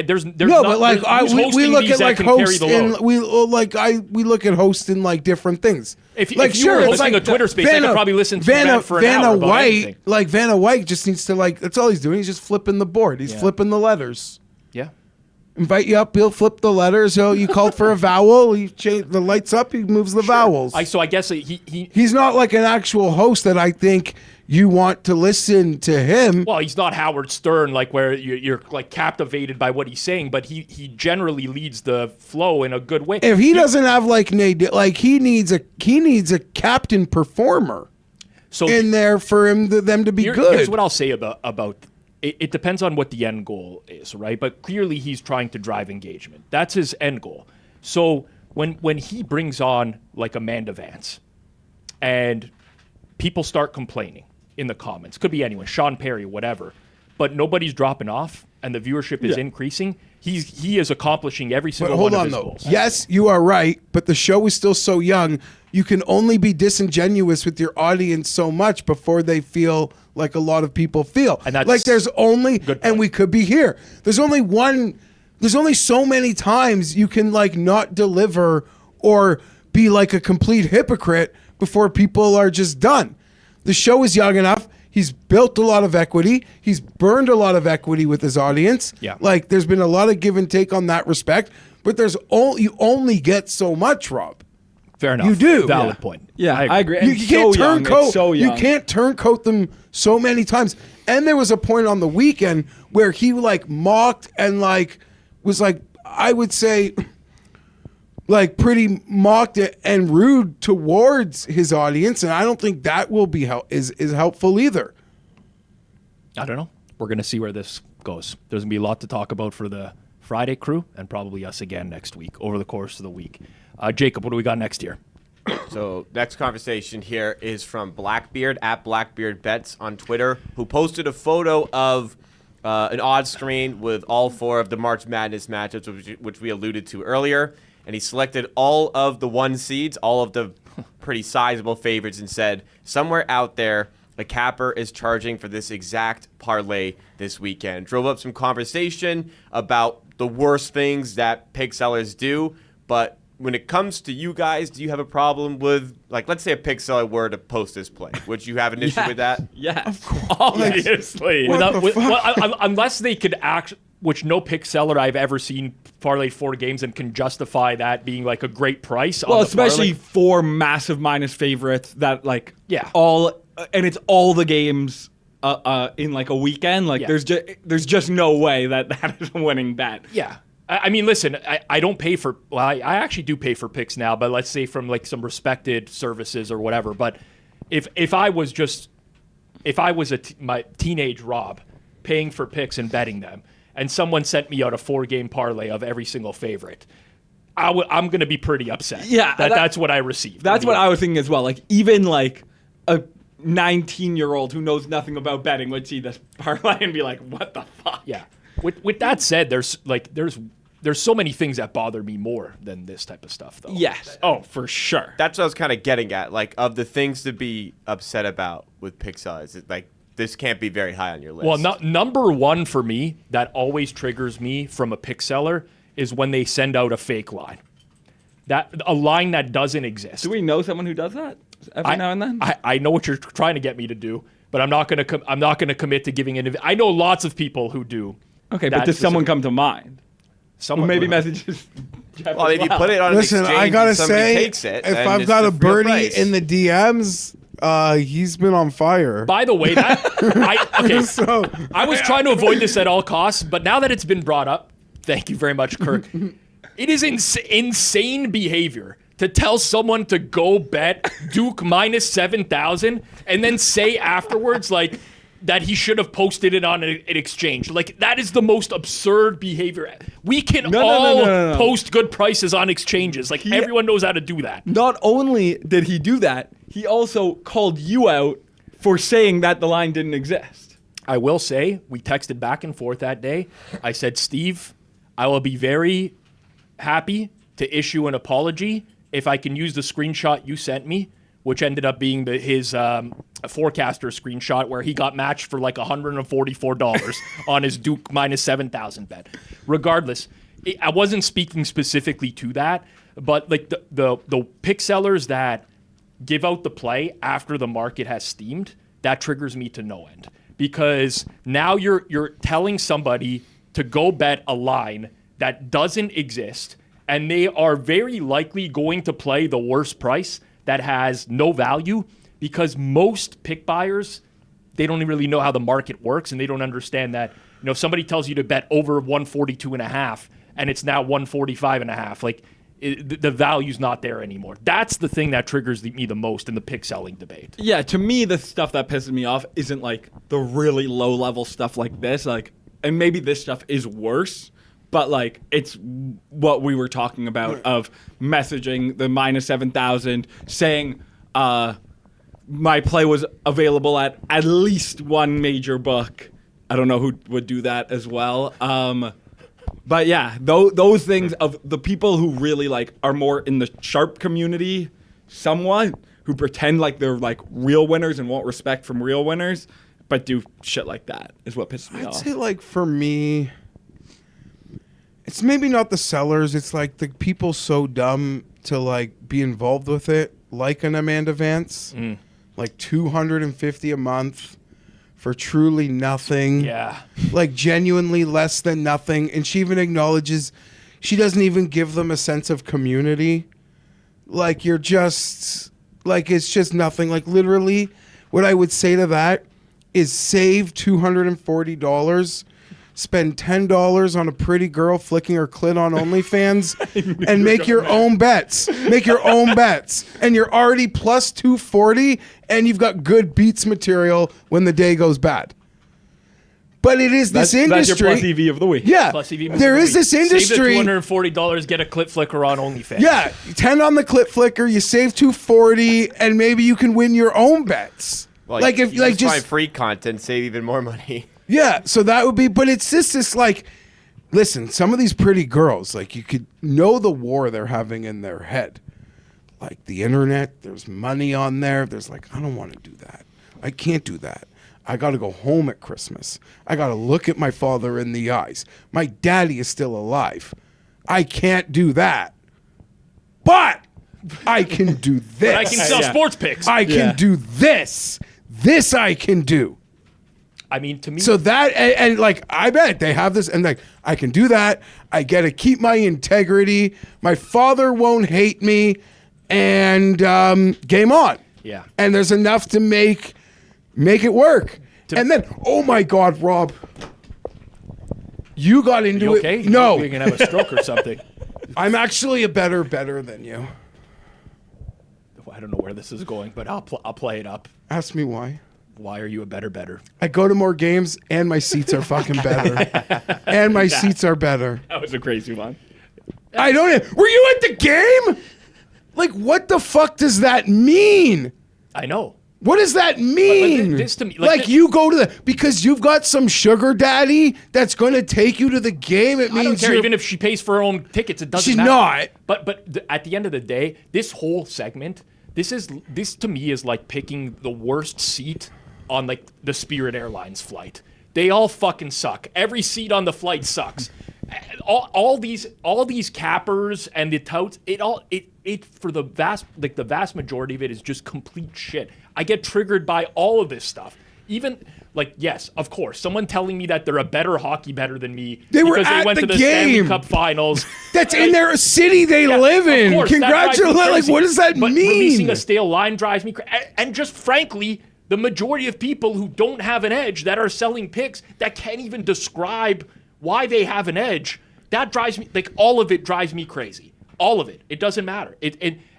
There's No, not, but like who's we hosting look these at that like can carry hosts the and load? we look at hosts in like different things. If like you were it's hosting a Twitter space, I could probably listen to that for an hour about anything. Like Vanna White just needs to like that's all he's doing. He's just flipping the board. He's Yeah. flipping the letters. Yeah. Invite you up, he'll flip the letters. You called for a vowel. He change the lights up. He moves the vowels. So I guess he He's not like an actual host that I think you want to listen to him. well, he's not Howard Stern, like where you're like captivated by what he's saying, but he generally leads the flow in a good way. If he doesn't have like Nadu, like he needs a captain performer So in there for them to be good. Here's what I'll say about it. It depends on what the end goal is, right? But clearly he's trying to drive engagement. That's his end goal. So when he brings on like Amanda Vance and people start complaining in the comments, could be anyone, Sean Perry, whatever, but nobody's dropping off and the viewership is increasing, he is accomplishing every But single hold one of on his though. goals. Yes, you are right, but the show is still so young. You can only be disingenuous with your audience so much before they feel like a lot of people feel. And that's like there's only good and point. we could be here. There's only so many times you can like not deliver or be like a complete hypocrite before people are just done. The show is young enough. He's built a lot of equity. He's burned a lot of equity with his audience. Yeah. Like there's been a lot of give and take on that respect, but you only get so much, Rob. Fair enough. You do. Valid point. Yeah, I agree. You And can't so young, it's turncoat. so You young. can't turncoat them so many times. And there was a point on the weekend where he like mocked and like was like I would say like pretty mocked and rude towards his audience, and I don't think that will be is helpful either. I don't know. We're going to see where this goes. There's going to be a lot to talk about for the Friday crew and probably us again next week over the course of the week. Jacob, what do we got next year? So next conversation here is from Blackbeard at Blackbeard Bets on Twitter, who posted a photo of an odds screen with all four of the March Madness matchups, which we alluded to earlier. And he selected all of the one seeds, all of the pretty sizable favorites, and said, somewhere out there, a capper is charging for this exact parlay this weekend. Drove up some conversation about the worst things that pick sellers do, but when it comes to you guys, do you have a problem with, like, let's say a pick seller were to post this play? Would you have an issue with that? Yeah. Of course. Obviously. What the fuck? Unless they could act, which no pick seller I've ever seen parlay 4 games and can justify that being like a great price. Well, on the especially parlay. 4 massive minus favorites that like Yeah. and it's all the games in like a weekend. Like Yeah. there's just no way that is a winning bet. Yeah. I mean, listen, I don't pay for, well, I actually do pay for picks now, but let's say from like some respected services or whatever. But if I was my teenage Rob paying for picks and betting them, and someone sent me out a 4-game parlay of every single favorite, I'm going to be pretty upset. Yeah, that's what I received. That's what I was thinking as well. Like even like a 19-year-old who knows nothing about betting would see this parlay and be like, "What the fuck?" Yeah. With that said, there's so many things that bother me more than this type of stuff, though. Yes. Oh, for sure. That's what I was kind of getting at. Like, of the things to be upset about with pick sellers, like, this can't be very high on your list. Well, number one for me that always triggers me from a pick seller is when they send out a fake line. A line that doesn't exist. Do we know someone who does that every now and then? I know what you're trying to get me to do, but I'm not going to commit to giving I know lots of people who do. Okay, but does someone come to mind? Someone Maybe messages. Jeff well, as if you put it on Listen, an exchange I gotta and somebody say, takes it, if then I've it's got the a real birdie price. in the DMs, he's been on fire. By the way, okay. So I was trying to avoid this at all costs, but now that it's been brought up, thank you very much, Kirk. It is insane behavior to tell someone to go bet Duke minus 7,000 and then say afterwards, like, that he should have posted it on an exchange. Like, that is the most absurd behavior. We can all post good prices on exchanges. Like, everyone knows how to do that. Not only did he do that, he also called you out for saying that the line didn't exist. I will say, we texted back and forth that day. I said, Steve, I will be very happy to issue an apology if I can use the screenshot you sent me, which ended up being his forecaster screenshot where he got matched for like $144 on his Duke minus 7,000 bet. Regardless, I wasn't speaking specifically to that, but like the pick sellers that give out the play after the market has steamed, that triggers me to no end. Because now you're telling somebody to go bet a line that doesn't exist, and they are very likely going to play the worst price that has no value, because most pick buyers, they don't really know how the market works, and they don't understand that, if somebody tells you to bet over 142.5 and it's now 145.5, like the value's not there anymore. That's the thing that triggers me the most in the pick selling debate. Yeah, to me, the stuff that pisses me off isn't like the really low level stuff like this, like, and maybe this stuff is worse, but like it's what we were talking about of messaging the minus 7,000, saying my play was available at least one major book. I don't know who would do that as well. But yeah, those things of the people who really like are more in the sharp community, somewhat, who pretend like they're like real winners and want respect from real winners, but do shit like that is what pisses me off. I'd say like for me, it's maybe not the sellers. It's like the people so dumb to like be involved with it, like an Amanda Vance, like $250 a month for truly nothing. Yeah. Like genuinely less than nothing. And she even acknowledges she doesn't even give them a sense of community. Like you're just, like it's just nothing. Like literally what I would say to that is save $240, spend $10 on a pretty girl flicking her clit on OnlyFans, and make your own bets. Make your own bets. And you're already plus 240, and you've got good beats material when the day goes bad. But it is this industry. That's your plus EV of the week. Yeah. Plus EV there is this industry. Save the $240, get a clit flicker on OnlyFans. Yeah. 10 on the clit flicker, you save 240, and maybe you can win your own bets. Well, like you if like just find free content, save even more money. Yeah, so that would be, but it's just this like, listen, some of these pretty girls, like you could know the war they're having in their head. Like the internet, there's money on there. There's like, I don't want to do that. I can't do that. I got to go home at Christmas. I got to look at my father in the eyes. My daddy is still alive. I can't do that. But I can do this. But I can sell sports picks. I can do this. This I can do. I mean, to me, so that and like I bet they have this, and like I can do that. I get to keep my integrity. My father won't hate me, and game on. Yeah. And there's enough to make it work. And then, oh my God, Rob, you got into you okay? it. No, you're gonna have a stroke or something. I'm actually a better than you. I don't know where this is going, but I'll play it up. Ask me why. Why are you a better? I go to more games, and my seats are fucking better. And my seats are better. That was a crazy one. I don't. Were you at the game? Like, what the fuck does that mean? I know. What does that mean? But this to me, like you go to the because you've got some sugar daddy that's going to take you to the game. It means I don't care even if she pays for her own tickets. It doesn't. She's matter. not. But at the end of the day, this whole segment, this to me is like picking the worst seat on like the Spirit Airlines flight. They all fucking suck. Every seat on the flight sucks. All these cappers and the touts, it for the vast majority of it is just complete shit. I get triggered by all of this stuff. Even like, yes, of course, someone telling me that they're a better hockey better than me because they went to the Stanley Cup Finals. That's in their city they live in. Congratulations! Like, what does that mean? Releasing a stale line drives me crazy. And just frankly, the majority of people who don't have an edge that are selling picks that can't even describe why they have an edge, that drives me, like all of it drives me crazy. All of it. It doesn't matter.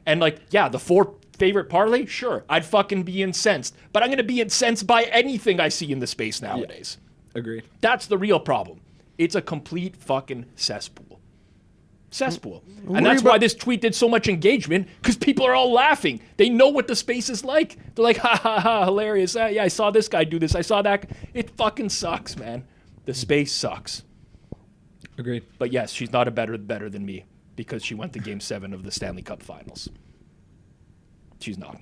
And like, yeah, the four favorite parlay? Sure, I'd fucking be incensed. But I'm going to be incensed by anything I see in the space nowadays. Yeah. Agreed. That's the real problem. It's a complete fucking cesspool. And that's why this tweet did so much engagement, because people are all laughing. They know what the space is like. They're like, ha ha ha, hilarious. Yeah, I saw this guy do this. I saw that. It fucking sucks, man. The space sucks. Agreed. But yes, she's not a better than me because she went to Game 7 of the Stanley Cup Finals. She's not.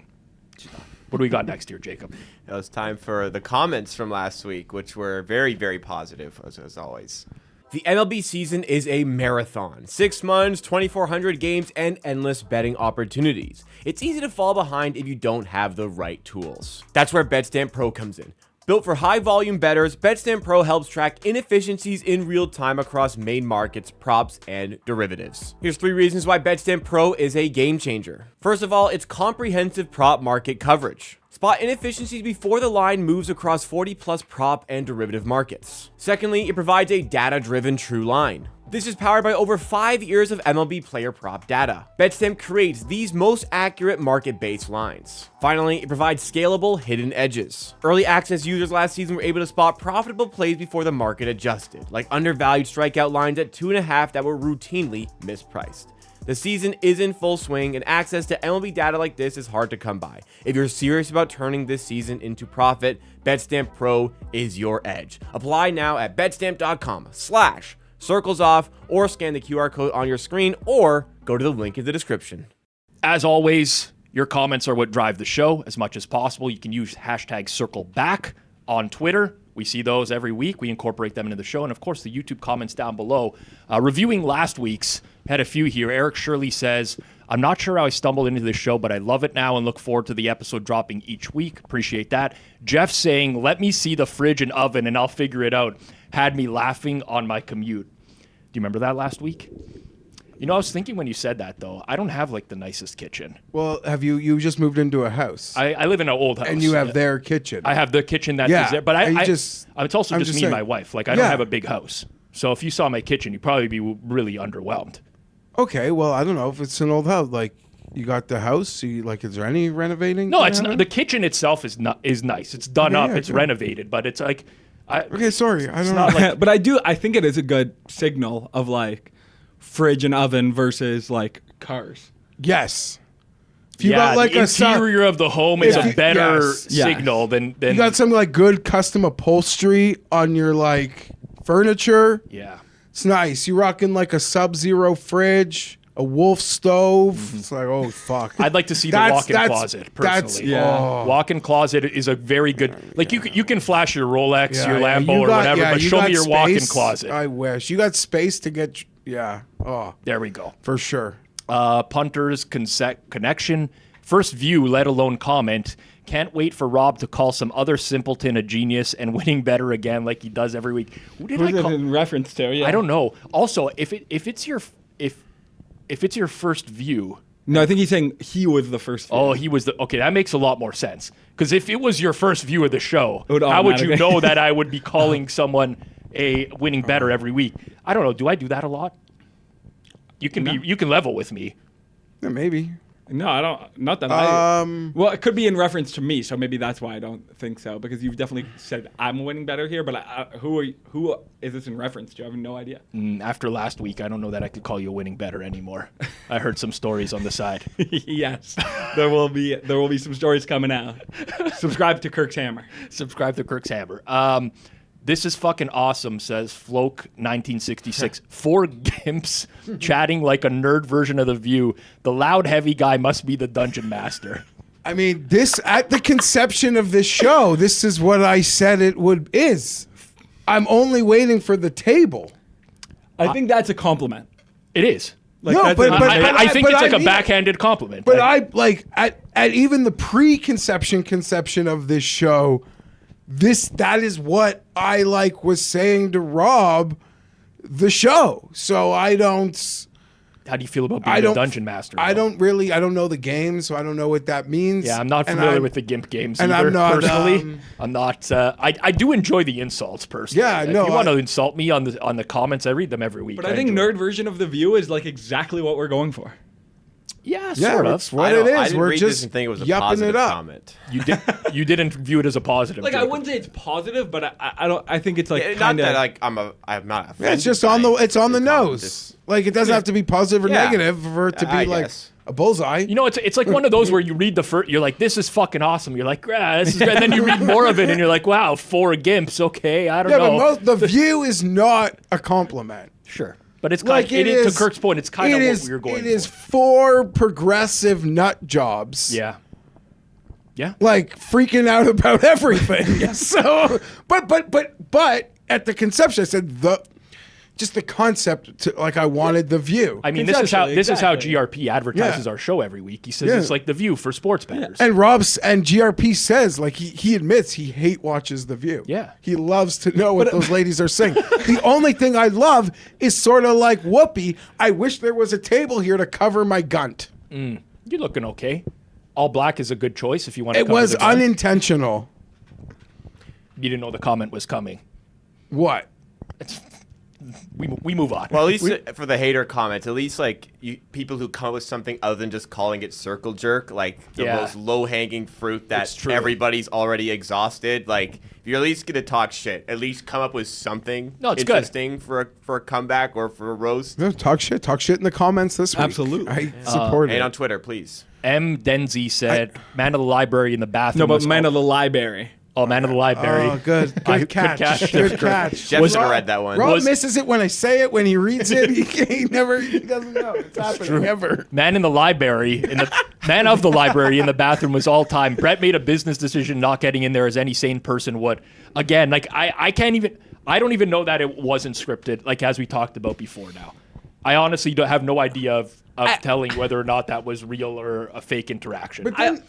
What do we got next here, Jacob? It was time for the comments from last week, which were very, very positive, as always. The MLB season is a marathon. 6 months, 2,400 games, and endless betting opportunities. It's easy to fall behind if you don't have the right tools. That's where Betstamp Pro comes in. Built for high-volume bettors, Betstamp Pro helps track inefficiencies in real time across main markets, props, and derivatives. Here's 3 reasons why Betstamp Pro is a game changer. First of all, it's comprehensive prop market coverage. Spot inefficiencies before the line moves across 40+ prop and derivative markets. Secondly, it provides a data-driven true line. This is powered by over 5 years of MLB player prop data. Betstamp creates these most accurate market-based lines. Finally, it provides scalable hidden edges. Early access users last season were able to spot profitable plays before the market adjusted, like undervalued strikeout lines at 2.5 that were routinely mispriced. The season is in full swing, and access to MLB data like this is hard to come by. If you're serious about turning this season into profit, Betstamp Pro is your edge. Apply now at betstamp.com/circlesoff, or scan the QR code on your screen, or go to the link in the description. As always, your comments are what drive the show as much as possible. You can use #CircleBack on Twitter. We see those every week. We incorporate them into the show. And of course, the YouTube comments down below. Reviewing last week's, had a few here. Eric Shirley says, I'm not sure how I stumbled into this show, but I love it now and look forward to the episode dropping each week. Appreciate that. Jeff saying, let me see the fridge and oven and I'll figure it out. Had me laughing on my commute. Do you remember that last week? You know, I was thinking when you said that, though, I don't have, like, the nicest kitchen. Well, have you just moved into a house? I live in an old house. And you have their kitchen. I have the kitchen that is there. But it's also just me saying. and my wife. Like, I don't have a big house. So if you saw my kitchen, you'd probably be really underwhelmed. Okay, well, I don't know if it's an old house. Like, you got the house. Is there any renovating? No, it's not. The kitchen itself is nice. It's done up. It's renovated. But it's like... okay, sorry. I don't know. But I think it is a good signal of, like, fridge and oven versus like cars. Yes. If you got like the interior of the home is a better signal than you got something like good custom upholstery on your like furniture. Yeah. It's nice. You rocking like a Sub-Zero fridge, a Wolf stove. Mm-hmm. It's like, oh fuck. I'd like to see the walk-in closet personally. Walk-in closet is a very good. Like you can flash your Rolex, your Lambo, or whatever, but show me your walk-in closet. I wish you got space to get. Yeah. Oh. There we go. For sure. Punters connection. First view, let alone comment. Can't wait for Rob to call some other simpleton a genius and winning better again like he does every week. Who's it in reference to? Yeah. I don't know. Also, if it's your first view. No, I think he's saying he was the first view. Oh, he was okay, that makes a lot more sense. Because if it was your first view of the show, how would you know that I would be calling someone a winning better every week? I don't know. Do I do that a lot? You can level with me. Yeah, maybe. No, I don't. Not that well, it could be in reference to me, so maybe that's why I don't think so. Because you've definitely said I'm winning better here, but who is this in reference to? I have no idea. After last week, I don't know that I could call you winning better anymore. I heard some stories on the side. Yes, there will be some stories coming out. Subscribe to Kirk's Hammer. Subscribe to Kirk's Hammer. This is fucking awesome, says Floke1966. 4 gimps chatting like a nerd version of The View. The loud, heavy guy must be the dungeon master. I mean, at the conception of this show, this is what I said is. I'm only waiting for the table. I think that's a compliment. It is. Like, no, but I think it's like a backhanded compliment. But at even the conception of this show, that is what I was saying to Rob, the show. So I don't. How do you feel about being a dungeon master? I don't know the game, so I don't know what that means. Yeah, I'm not familiar with the GIMP games either, I'm not, personally. I'm not. I do enjoy the insults personally. Yeah, if you want to insult me on the comments, I read them every week. But I think nerd version of The View is like exactly what we're going for. Yeah, Yeah, sort that's of. what I it didn't is. We're read this just and think it was a yupping positive it up. comment. You didn't view it as a positive. Like I Jacob. wouldn't say it's positive, but I don't. I think it's like Not kind of that like I'm not. Yeah, Offended it's just by on the it's on the comment, nose. just- Like it doesn't have to be positive or Yeah. negative for it to be I like guess. a bullseye. You know, it's like one of those where you read the first, you're like, this is fucking awesome. You're like, this is great. And then you read more of it and you're like, wow, 4 gimps. Okay, I don't yeah, know. but the view is not a compliment. Sure. But it's Like kind to Kirk's point, it's kind of what we were going It is for. for progressive nut jobs. Yeah. Yeah. Like freaking out about everything. So, but at the conception, I said just the concept. Like I wanted the view. I mean, this is how Conceptually, GRP advertises Yeah. our show every week. He says Yeah. it's like the view for sports bettors. And and GRP says, like he admits he hate watches The View. Yeah. He loves to know what those ladies are saying. The only thing I love is sort of like Whoopi. I wish there was a table here to cover my gunt. You're looking okay. All black is a good choice if you want to It cover was the gun. unintentional. You didn't know the comment was coming. What? We move on. Well, at least for the hater comments, at least like people who come up with something other than just calling it circle jerk, like the Yeah. most low hanging fruit that It's true. everybody's already exhausted. Like if you're at least gonna talk shit, at least come up with something No, it's good. interesting for a comeback or for a roast. No, talk shit in the comments this week. Absolutely. I support And it. on Twitter, please. M. Denzi said, man of the library in the bathroom. no, but was man all- of the library. Oh, man of the library. Oh, good Good catch. catch. Good catch. Jeff should have read that one. Rob Was- misses it when I say it. When he reads it, he doesn't know it's happening ever. Man in the library, man of the library in the bathroom was all time. Brett made a business decision not getting in there as any sane person would. Again, like I don't even know that it wasn't scripted, like as we talked about before now. I honestly have no idea of telling whether or not that was real or a fake interaction. But then-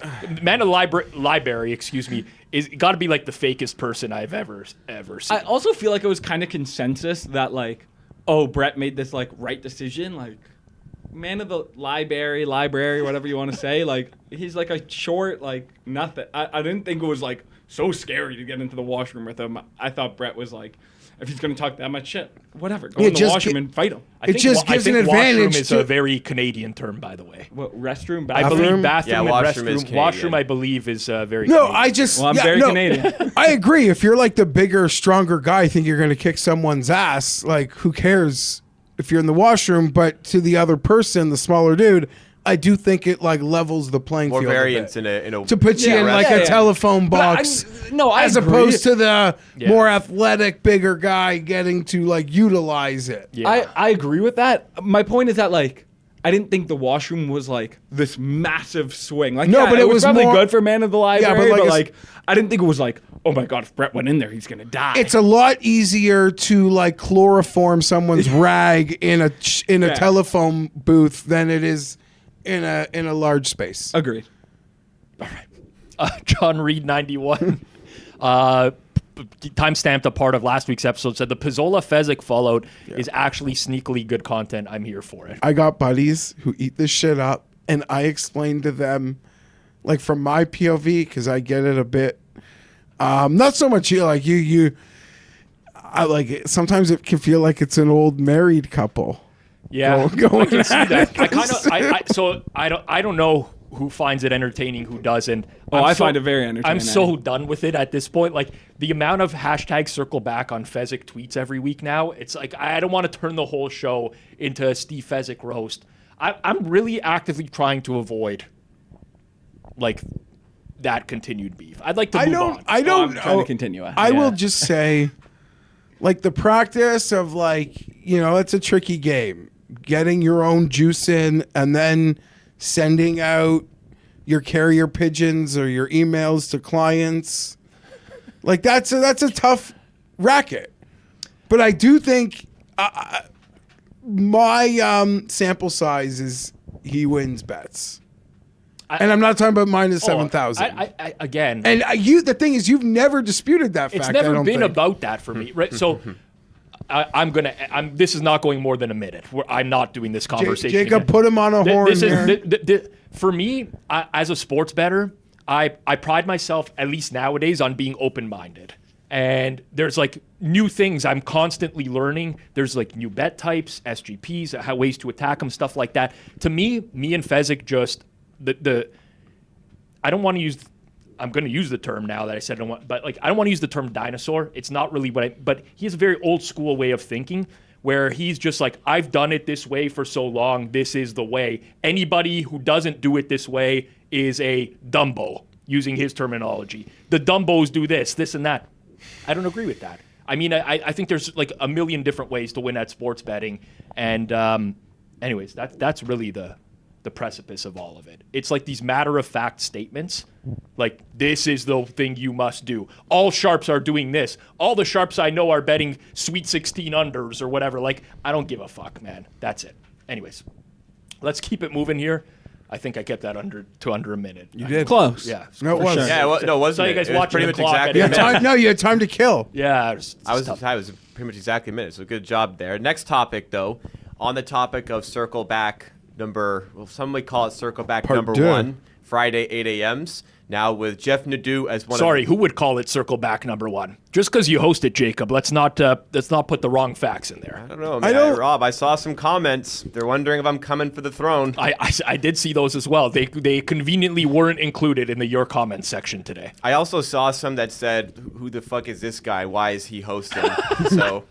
Man of the library, excuse me, is got to be like the fakest person I've ever seen. I also feel like it was kind of consensus that like, oh, Brett made this like right decision. Like, man of the library, whatever you want to say. Like, he's like a short, like nothing. I didn't think it was like so scary to get into the washroom with him. I thought Brett was like, if he's going to talk that much shit, whatever, go in the washroom and fight him. I think just gives an washroom advantage is to- a very Canadian term, by the way. What, restroom? I Bathroom? believe bathroom Yeah, and washroom restroom. is Washroom, Canadian. I believe, is very. No, Canadian. I just. Well, I'm yeah, very no, Canadian. I agree. If you're like the bigger, stronger guy, I think you're going to kick someone's ass. Like, who cares if you're in the washroom? But to the other person, the smaller dude, I do think it like levels the playing More field. variance a bit. in a To put you Yeah, in right. like Yeah, a yeah. telephone But I- box, I as agree. opposed to the Yeah. more athletic, bigger guy getting to like utilize it. Yeah. I agree with that. My point is that like I didn't think the washroom was like this massive swing. Like No, yeah, but it was was probably more- good for man of the library, but, like, but it's- like I didn't think it was like, oh my god, if Brett went in there, he's gonna die. It's a lot easier to like chloroform someone's rag in a Yeah. telephone booth than it is in a large space. Agreed. John Reed 91 time-stamped a part of last week's episode, said the Pizzola Fezzik Fallout is actually sneakily good content. I'm here for it. I got buddies who eat this shit up, and I explain to them, like from my POV, because I get it a bit. Not so much like you. I like it. Sometimes it can feel like it's an old married couple. Yeah, Going I can see at that. it. I kind of, so I don't know who finds it entertaining, who doesn't. Oh, I find it very entertaining. I'm so done with it at this point. Like the amount of hashtag circle back on Fezzik tweets every week now, it's like I don't want to turn the whole show into a Steve Fezzik roast. I'm really actively trying to avoid like that continued beef. I'd like to move on. I I'm don't. trying to continue it. I Yeah. will just say, like the practice of like it's a tricky game. Getting your own juice in and then sending out your carrier pigeons or your emails to clients, like that's a tough racket. But I do think my sample size is he wins bets, and I'm not talking about minus 7,000. I again, And the thing is, you've never disputed that fact. it's I never don't been think. about that for me, right? So. This is not going more than a minute. I'm not doing this conversation. Jacob, again. put him on a horn This here. is for me as a sports bettor. I pride myself, at least nowadays, on being open-minded. And there's like new things I'm constantly learning. There's like new bet types, SGPs, how ways to attack them, stuff like that. To me and Fezzik just I don't want to use. I'm going to use the term now that I said I don't want, but like I don't want to use the term dinosaur. It's not really but he has a very old school way of thinking where he's just like, I've done it this way for so long. This is the way. Anybody who doesn't do it this way is a Dumbo, using his terminology. The Dumbos do this, and that. I don't agree with that. I mean, I think there's like a million different ways to win at sports betting. And anyways, that's really the precipice of all of it. It's like these matter-of-fact statements. Like, this is the thing you must do. All sharps are doing this. All the sharps I know are betting Sweet 16 unders or whatever. Like, I don't give a fuck, man. That's it. Anyways, let's keep it moving here. I think I kept that under a minute. You did. Close. Yeah. No, it wasn't. Yeah, it wasn't. So you guys it was watching pretty the much clock exactly at a it. minute. You had time to kill. Yeah. I was pretty much exactly a minute, so good job there. Next topic, though, on the topic of circle back some may call it circle back Part number deux. 1, Friday 8 a.m.s. Now with Jeff Nadu as one Sorry, who would call it circle back number 1? Just because you host it, Jacob. Let's not put the wrong facts in there. I don't know, man. Rob, I saw some comments. They're wondering if I'm coming for the throne. I did see those as well. They conveniently weren't included in your comments section today. I also saw some that said, who the fuck is this guy? Why is he hosting? So,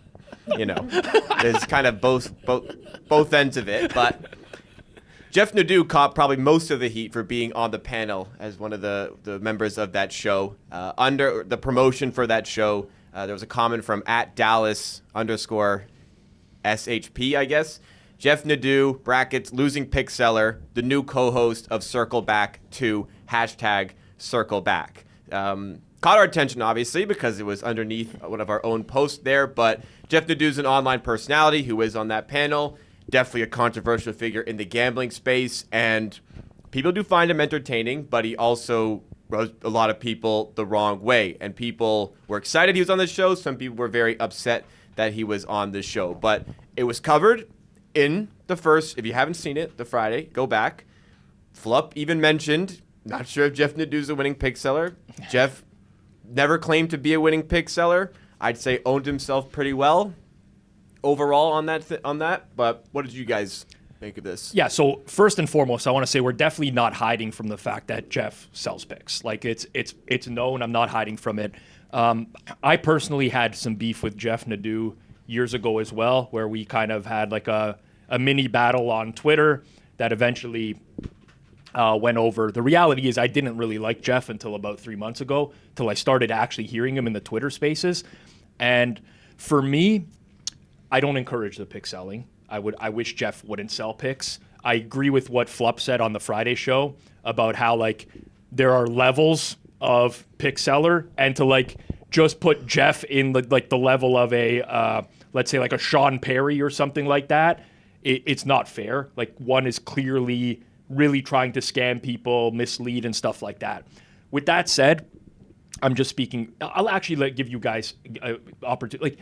there's kind of both ends of it. But Jeff Nadu caught probably most of the heat for being on the panel as one of the members of that show. Under the promotion for that show, there was a comment from @Dallas_SHP, I guess. Jeff Nadu, brackets, losing pick seller, the new co-host of Circle Back 2, #CircleBack. Caught our attention, obviously, because it was underneath one of our own posts there. But Jeff Nadu's an online personality who is on that panel. Definitely a controversial figure in the gambling space, and people do find him entertaining, but he also rubs a lot of people the wrong way. And people were excited he was on the show. Some people were very upset that he was on the show. But it was covered in the first, if you haven't seen it, the Friday, go back. Flup even mentioned, not sure if Jeff Nadu's a winning pick seller. Jeff never claimed to be a winning pick seller. I'd say owned himself pretty well overall on that. But what did you guys think of this? Yeah, so first and foremost, I want to say we're definitely not hiding from the fact that Jeff sells picks. Like, it's known. I'm not hiding from it. I personally had some beef with Jeff Nadu years ago as well, where we kind of had like a mini battle on Twitter that eventually went over. The reality is I didn't really like Jeff until about 3 months ago, till I started actually hearing him in the Twitter spaces. And for me, I don't encourage the pick selling. I wish Jeff wouldn't sell picks. I agree with what Flup said on the Friday show about how like there are levels of pick seller, and to like just put Jeff in the level of a let's say like a Sean Perry or something like that. It's not fair. Like, one is clearly really trying to scam people, mislead, and stuff like that. With that said, I'm just speaking. I'll actually give you guys opportunity. Like,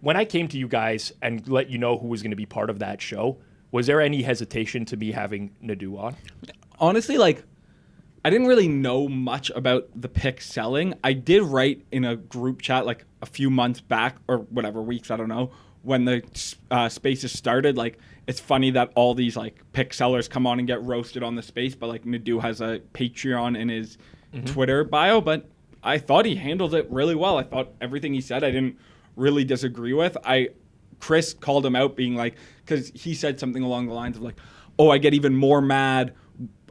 when I came to you guys and let you know who was going to be part of that show, was there any hesitation to me having Nadu on? Honestly, like, I didn't really know much about the pick selling. I did write in a group chat like a few months back, or whatever, weeks, I don't know, when the spaces started. Like, it's funny that all these like pick sellers come on and get roasted on the space, but like Nadu has a Patreon in his Twitter bio. But I thought he handled it really well. I thought everything he said I didn't really disagree with. Chris called him out, being like, because he said something along the lines of like, oh, I get even more mad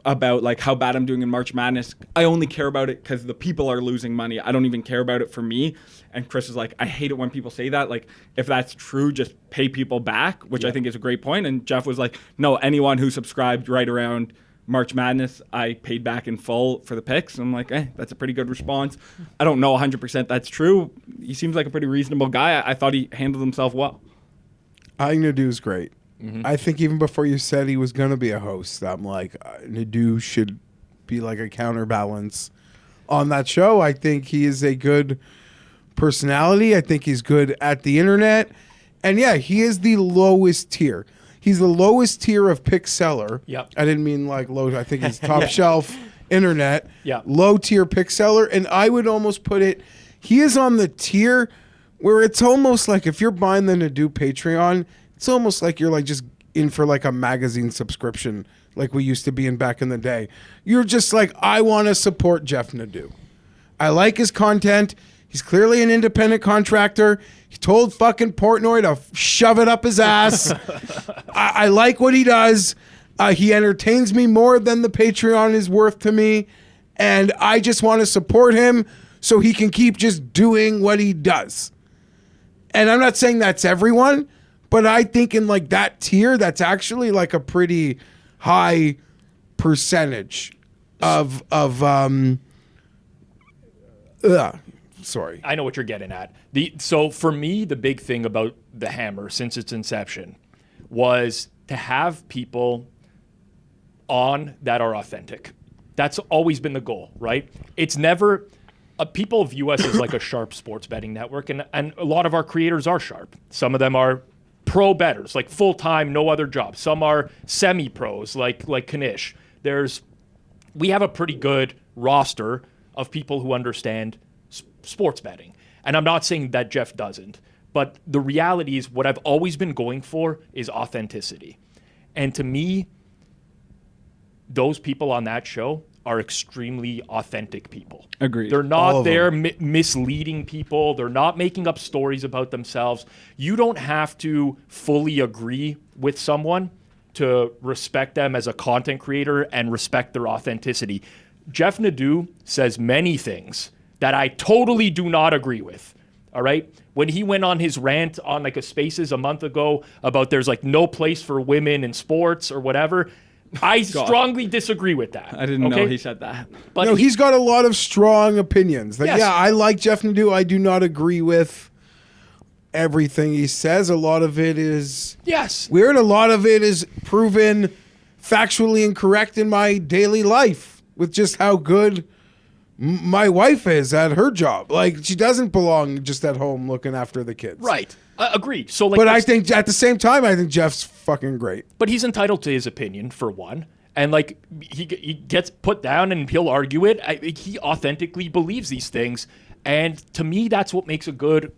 about like how bad I'm doing in March Madness. I only care about it because the people are losing money. I don't even care about it for me. And Chris is like, I hate it when people say that. Like, if that's true, just pay people back, which I think is a great point. And Jeff was like, no, anyone who subscribed right around March Madness, I paid back in full for the picks. I'm like, that's a pretty good response. I don't know 100% that's true. He seems like a pretty reasonable guy. I thought he handled himself well. I think Nadu's great. I think even before you said he was going to be a host, I'm like, Nadu should be like a counterbalance on that show. I think he is a good personality. I think he's good at the internet. And yeah, he is the lowest tier. He's the lowest tier of pick seller. Yep. I didn't mean like low. I think he's top shelf internet. Yeah. Low tier pick seller. And I would almost put it, he is on the tier where it's almost like if you're buying the Nadu Patreon, it's almost like you're like just in for like a magazine subscription like we used to be in back in the day. You're just like, I want to support Jeff Nadu. I like his content. He's clearly an independent contractor. He told fucking Portnoy to shove it up his ass. I like what he does. He entertains me more than the Patreon is worth to me. And I just want to support him so he can keep just doing what he does. And I'm not saying that's everyone, but I think in like that tier, that's actually like a pretty high percentage of sorry. I know what you're getting at. So for me, the big thing about the Hammer since its inception was to have people on that are authentic. That's always been the goal, right? It's never people view us as like a sharp sports betting network, and a lot of our creators are sharp. Some of them are pro bettors, like full-time, no other job. Some are semi-pros, like Kanish. We have a pretty good roster of people who understand sports betting. And I'm not saying that Jeff doesn't, but the reality is what I've always been going for is authenticity. And to me, those people on that show are extremely authentic people. Agreed. They're not there misleading people. They're not making up stories about themselves. You don't have to fully agree with someone to respect them as a content creator and respect their authenticity. Jeff Nadu says many things that I totally do not agree with. All right? When he went on his rant on like a Spaces a month ago about there's like no place for women in sports or whatever, I strongly disagree with that. I didn't know he said that. But no, he's got a lot of strong opinions. Like, yes. Yeah, I like Jeff Nadu. I do not agree with everything he says. A lot of it is weird. A lot of it is proven factually incorrect in my daily life with just how good my wife is at her job. Like, she doesn't belong just at home looking after the kids. Right. Agreed. So, like, but I think at the same time, I think Jeff's fucking great. But he's entitled to his opinion, for one. And like he gets put down and he'll argue it. He authentically believes these things. And to me, that's what makes good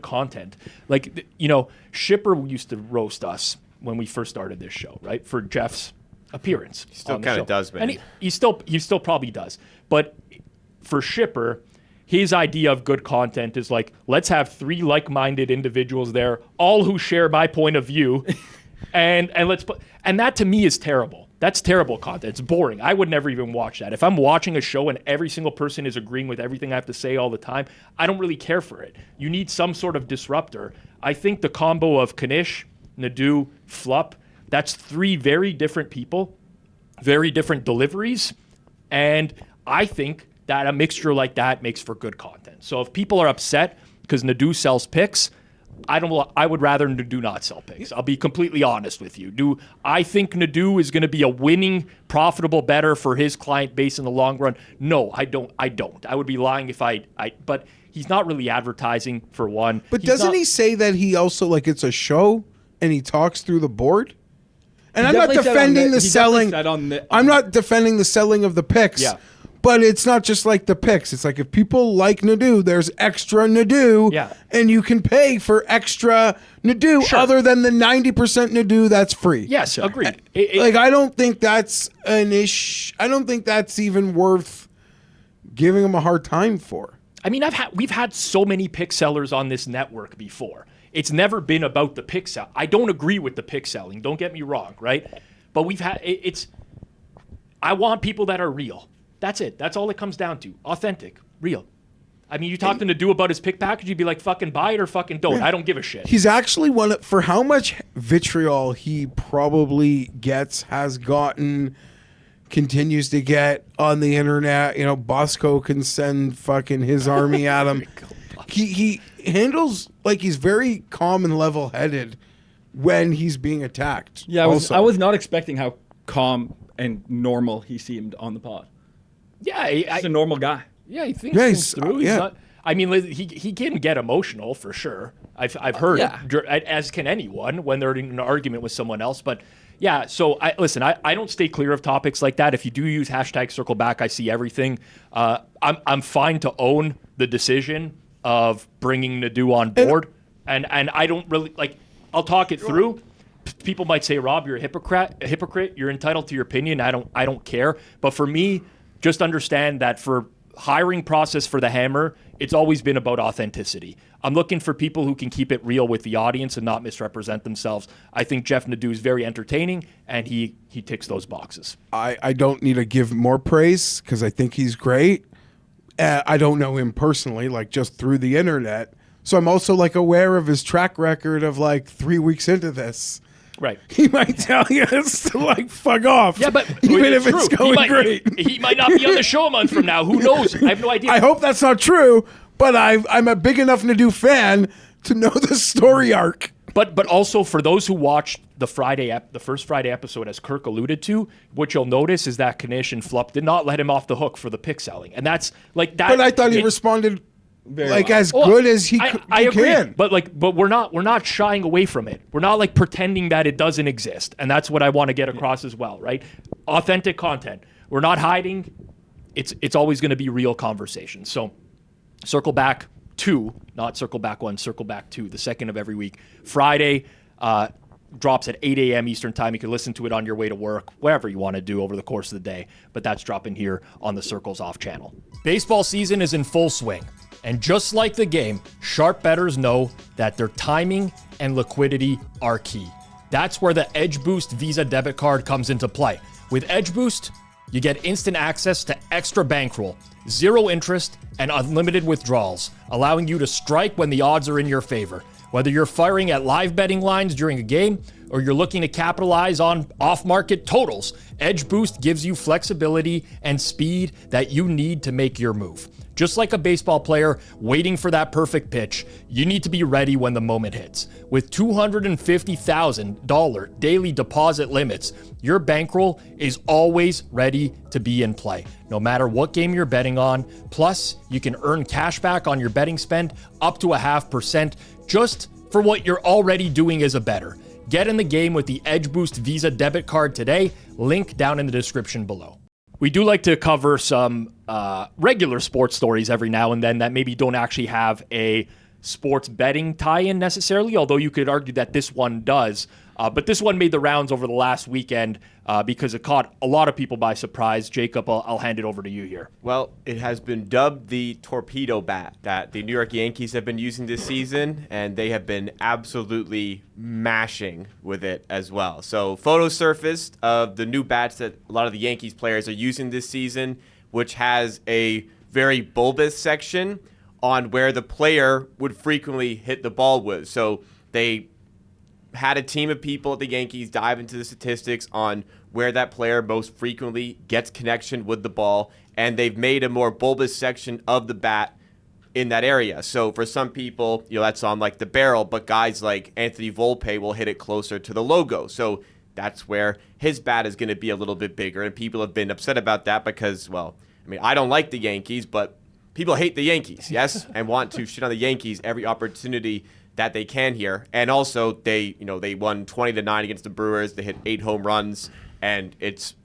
content. Like, you know, Shipper used to roast us when we first started this show, right? For Jeff's appearance. He still kind of does, man. And he still probably does. But for Shipper, his idea of good content is like, let's have 3 like-minded individuals there, all who share my point of view, and that to me is terrible. That's terrible content. It's boring. I would never even watch that. If I'm watching a show and every single person is agreeing with everything I have to say all the time, I don't really care for it. You need some sort of disruptor. I think the combo of Kanish, Nadu, Flup, that's 3 very different people, very different deliveries, and I think that a mixture like that makes for good content. So if people are upset because Nadu sells picks, I would rather Nadu not sell picks. I'll be completely honest with you. Do I think Nadu is going to be a winning, profitable bettor for his client base in the long run? No, I don't. I would be lying if I but he's not really advertising, for one. But doesn't he say that he also, like, it's a show and he talks through the board? And I'm not defending the selling. I'm not defending the selling of the picks. Yeah. But it's not just like the picks. It's like if people like Nadu, there's extra Nadu, and you can pay for extra Nadu other than the 90% Nadu that's free. Yes, agreed. I don't think that's an issue. I don't think that's even worth giving them a hard time for. I mean, we've had so many pick sellers on this network before. It's never been about the pick sell. I don't agree with the pick selling. Don't get me wrong, right? But I want people that are real. That's it. That's all it comes down to. Authentic. Real. I mean, you talk to Nadu about his pick package, you'd be like, fucking buy it or fucking don't. I don't give a shit. He's actually for how much vitriol he probably has gotten, continues to get on the internet. You know, Bosco can send fucking his army at him. He handles, like, he's very calm and level-headed when he's being attacked. Yeah, I was not expecting how calm and normal he seemed on the pod. Yeah, he's a normal guy. Yeah, he thinks things through. I mean, he can get emotional for sure. I've heard it, as can anyone when they're in an argument with someone else. But yeah, so I don't stay clear of topics like that. If you do use hashtag circle back, I see everything. I'm fine to own the decision of bringing Nadu on board, and I don't really like. I'll talk it through. People might say, Rob, you're a hypocrite. You're entitled to your opinion. I don't care. But for me, just understand that for hiring process for the Hammer, it's always been about authenticity. I'm looking for people who can keep it real with the audience and not misrepresent themselves. I think Jeff Nadu is very entertaining, and he ticks those boxes. I don't need to give more praise because I think he's great. I don't know him personally, like just through the internet. So I'm also like aware of his track record of like 3 weeks into this. Right. He might tell you to like fuck off. Yeah, but even if it's going great. He might not be on the show a month from now. Who knows? I have no idea. I hope that's not true, but I'm a big enough Nadu fan to know the story arc. But also for those who watched the first Friday episode, as Kirk alluded to, what you'll notice is that Kanish and Flupp did not let him off the hook for the pick selling, and that's like that. But I thought he responded like well. as good as he I agree. can. But we're not shying away from it. We're not like pretending that it doesn't exist, and that's what I want to get across as well, right? Authentic content. We're not hiding. It's always going to be real conversation. So, circle back 2, not circle back 1, circle back 2, the second of every week. Friday drops at 8 a.m. Eastern time. You can listen to it on your way to work, whatever you want to do over the course of the day. But that's dropping here on the Circles Off channel. Baseball season is in full swing. And just like the game, sharp bettors know that their timing and liquidity are key. That's where the Edge Boost Visa debit card comes into play. With Edge Boost, you get instant access to extra bankroll, 0 interest, and unlimited withdrawals, allowing you to strike when the odds are in your favor. Whether you're firing at live betting lines during a game or you're looking to capitalize on off-market totals, Edge Boost gives you flexibility and speed that you need to make your move. Just like a baseball player waiting for that perfect pitch, you need to be ready when the moment hits. With $250,000 daily deposit limits, your bankroll is always ready to be in play, no matter what game you're betting on. Plus, you can earn cash back on your betting spend up to 0.5% just for what you're already doing as a bettor. Get in the game with the Edge Boost Visa debit card today. Link down in the description below. We do like to cover some regular sports stories every now and then that maybe don't actually have a sports betting tie-in necessarily, although you could argue that this one does. But this one made the rounds over the last weekend because it caught a lot of people by surprise. Jacob, I'll hand it over to you here. Well, it has been dubbed the Torpedo bat that the New York Yankees have been using this season, and they have been absolutely mashing with it as well. So photos surfaced of the new bats that a lot of the Yankees players are using this season, which has a very bulbous section on where the player would frequently hit the ball with. So they had a team of people at the Yankees dive into the statistics on where that player most frequently gets connection with the ball, and they've made a more bulbous section of the bat in that area. So for some people, that's on like the barrel, but guys like Anthony Volpe will hit it closer to the logo. So that's where his bat is going to be a little bit bigger, and people have been upset about that because, well, I mean, I don't like the Yankees, but people hate the Yankees, yes, and want to shit on the Yankees every opportunity that they can here. And also they won 20-9 against the Brewers. They hit 8 home runs, and it's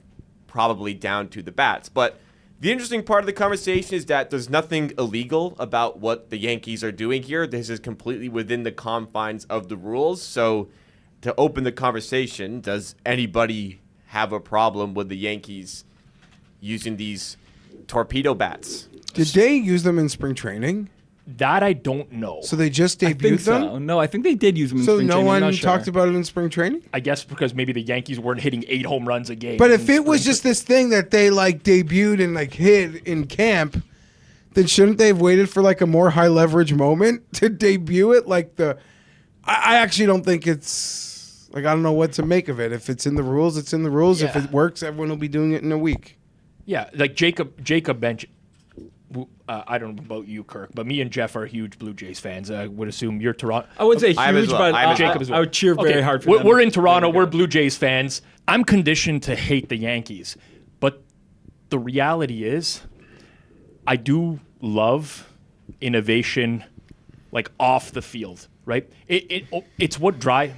probably down to the bats. But the interesting part of the conversation is that there's nothing illegal about what the Yankees are doing here. This is completely within the confines of the rules. So to open the conversation, does anybody have a problem with the Yankees using these torpedo bats? Did they use them in spring training? That I don't know. So they just I debuted think them? so. No, I think they did use them in So spring no training. I'm one not sure. talked about it in spring training? I guess because maybe the Yankees weren't hitting 8 home runs a game. But if it was just this thing that they like debuted and like hit in camp, then shouldn't they have waited for like a more high leverage moment to debut it? I actually don't think it's like, I don't know what to make of it. If it's in the rules, it's in the rules. Yeah. If it works, everyone will be doing it in a week. Yeah, like Jacob mentioned. I don't know about you, Kirk, but me and Jeff are huge Blue Jays fans. I would assume you're Toronto. I wouldn't say I am as huge, well. but I am as Jacob as well. I would cheer very hard for them. We're in Toronto. We're Blue Jays fans. I'm conditioned to hate the Yankees. But the reality is, I do love innovation, like off the field, right? It's what drives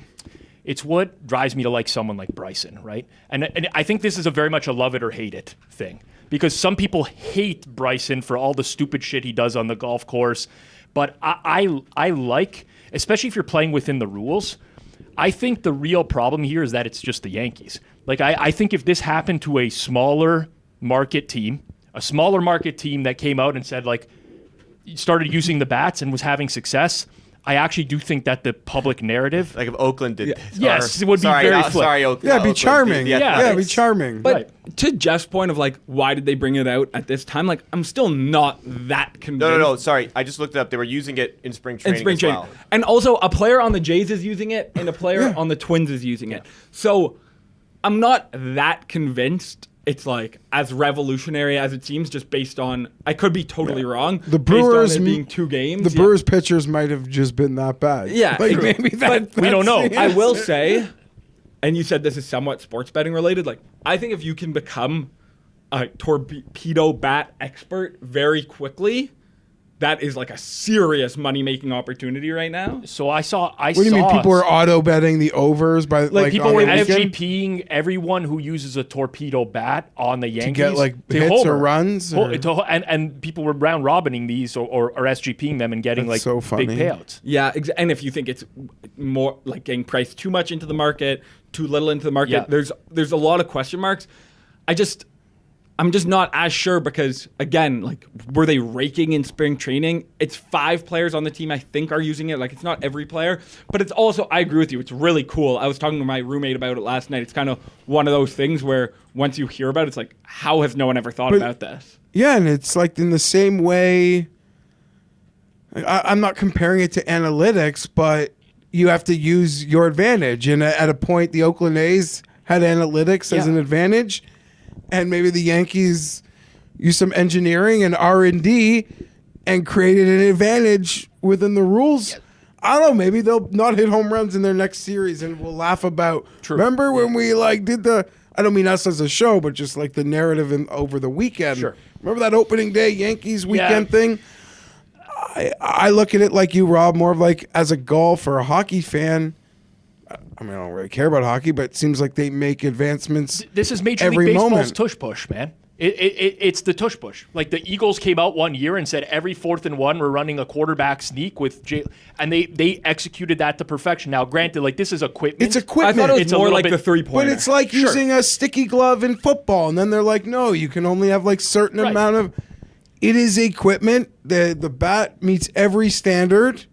me to like someone like Bryson, right? And I think this is a very much a love it or hate it thing, because some people hate Bryson for all the stupid shit he does on the golf course, but I like, especially if you're playing within the rules, I think the real problem here is that it's just the Yankees. Like, I think if this happened to a smaller market team that came out and said, like, started using the bats and was having success, I actually do think that the public narrative, Like if Oakland did this. Yes, it would be very flip. Sorry, Oakland. Yeah, it'd be Oakland, charming. Yeah, it'd be charming. But Right. to Jeff's point of like, why did they bring it out at this time? Like, I'm still not that convinced. No. Sorry, I just looked it up. They were using it in spring training as well. And also, a player on the Jays is using it, and a player on the Twins is using it. So, I'm not that convinced it's like as revolutionary as it seems, just based on, I could be totally wrong. The Brewers based on it being 2 games. The Brewers pitchers might have just been that bad. Yeah, like true. maybe that. we don't know. I will say, and you said this is somewhat sports betting related, like, I think if you can become a torpedo bat expert very quickly, that is like a serious money-making opportunity right now. So I saw. What do you mean? People were auto betting the overs by like people on were the weekend FGPing everyone who uses a torpedo bat on the Yankees to get like to hits homer. or runs. Or? And people were round robining these or SGPing them and getting That's like so funny. big payouts. Yeah, and if you think it's more like getting priced too much into the market, too little into the market, Yeah. there's a lot of question marks. I'm just not as sure because, again, like, were they raking in spring training? It's 5 players on the team I think are using it. Like, it's not every player, but it's also, I agree with you, it's really cool. I was talking to my roommate about it last night. It's kind of one of those things where once you hear about it, it's like, how has no one ever thought about this? Yeah, and it's like in the same way. I'm not comparing it to analytics, but you have to use your advantage. And at a point, the Oakland A's had analytics as an advantage, and maybe the Yankees used some engineering and R&D and created an advantage within the rules. I don't know. Maybe they'll not hit home runs in their next series, and we'll laugh about. True. Remember when we like did the? I don't mean us as a show, but just like the narrative over the weekend. Sure. Remember that opening day Yankees weekend thing? I look at it like you, Rob, more of like as a golf or a hockey fan. I mean, I don't really care about hockey, but it seems like they make advancements. This is Major every League Baseball's moment. tush push, man. It's the tush push. Like, the Eagles came out one year and said every 4th and 1 we're running a quarterback sneak with and they executed that to perfection. Now, granted, like, this is equipment. It's equipment. I thought it It's was a more little like bit- the 3-pointer. But it's like using a sticky glove in football, and then they're like, no, you can only have like certain Right. amount of. It is equipment. The bat meets every standard.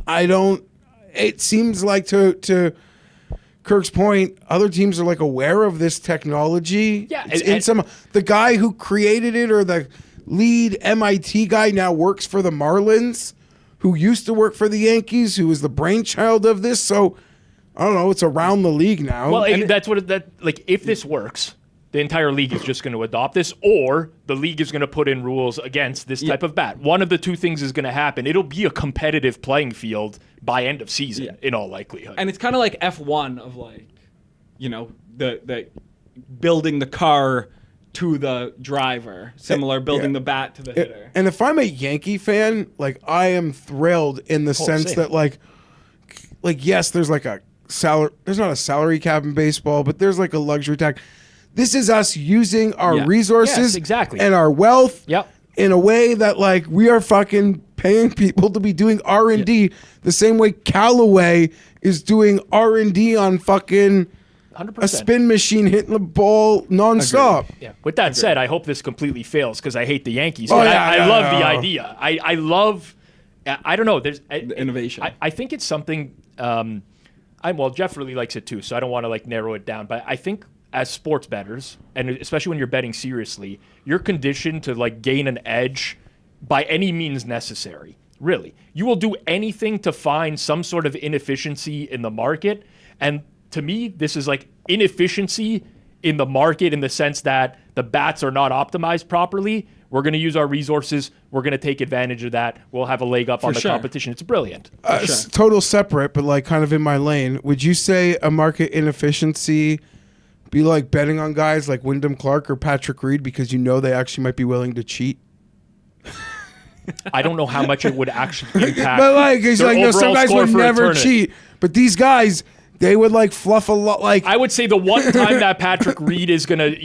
It seems like to Kirk's point, other teams are like aware of this technology. Yeah, It's the guy who created it or the lead MIT guy now works for the Marlins, who used to work for the Yankees, who was the brainchild of this. So I don't know. It's around the league now. Well, that's what like, if this works, the entire league is just going to adopt this, or the league is going to put in rules against this type of bat. One of the two things is going to happen. It'll be a competitive playing field by end of season, in all likelihood. And it's kind of like F1 of, like, you know, the building the car to the driver, similar building the bat to the hitter. And if I'm a Yankee fan, like, I am thrilled in the sense same. that like yes, there's like a salary. There's not a salary cap in baseball, but there's like a luxury tax. This is us using our resources Yes, exactly. and our wealth Yep. in a way that, like, we are fucking paying people to be doing R&D the same way Callaway is doing R&D on fucking 100%. a spin machine hitting the ball nonstop. Yeah. With that said, I hope this completely fails because I hate the Yankees. Oh, But yeah, I yeah, love yeah. the idea. I love. I don't know. There's innovation. I think it's something. Well, Jeff really likes it too, so I don't want to like narrow it down. But I think as sports bettors, and especially when you're betting seriously, you're conditioned to like gain an edge by any means necessary. Really, you will do anything to find some sort of inefficiency in the market. And to me, this is like inefficiency in the market in the sense that the bats are not optimized properly. We're going to use our resources. We're going to take advantage of that. We'll have a leg up on the sure. competition. It's brilliant. Total separate, but like kind of in my lane. Would you say a market inefficiency be like betting on guys like Wyndham Clark or Patrick Reed because you know they actually might be willing to cheat? I don't know how much it would actually impact. But like, it's their like, no, some overall guys score would for a never tournament. cheat. But these guys, they would like fluff a lot. Like, I would say the one time that Patrick Reed is gonna,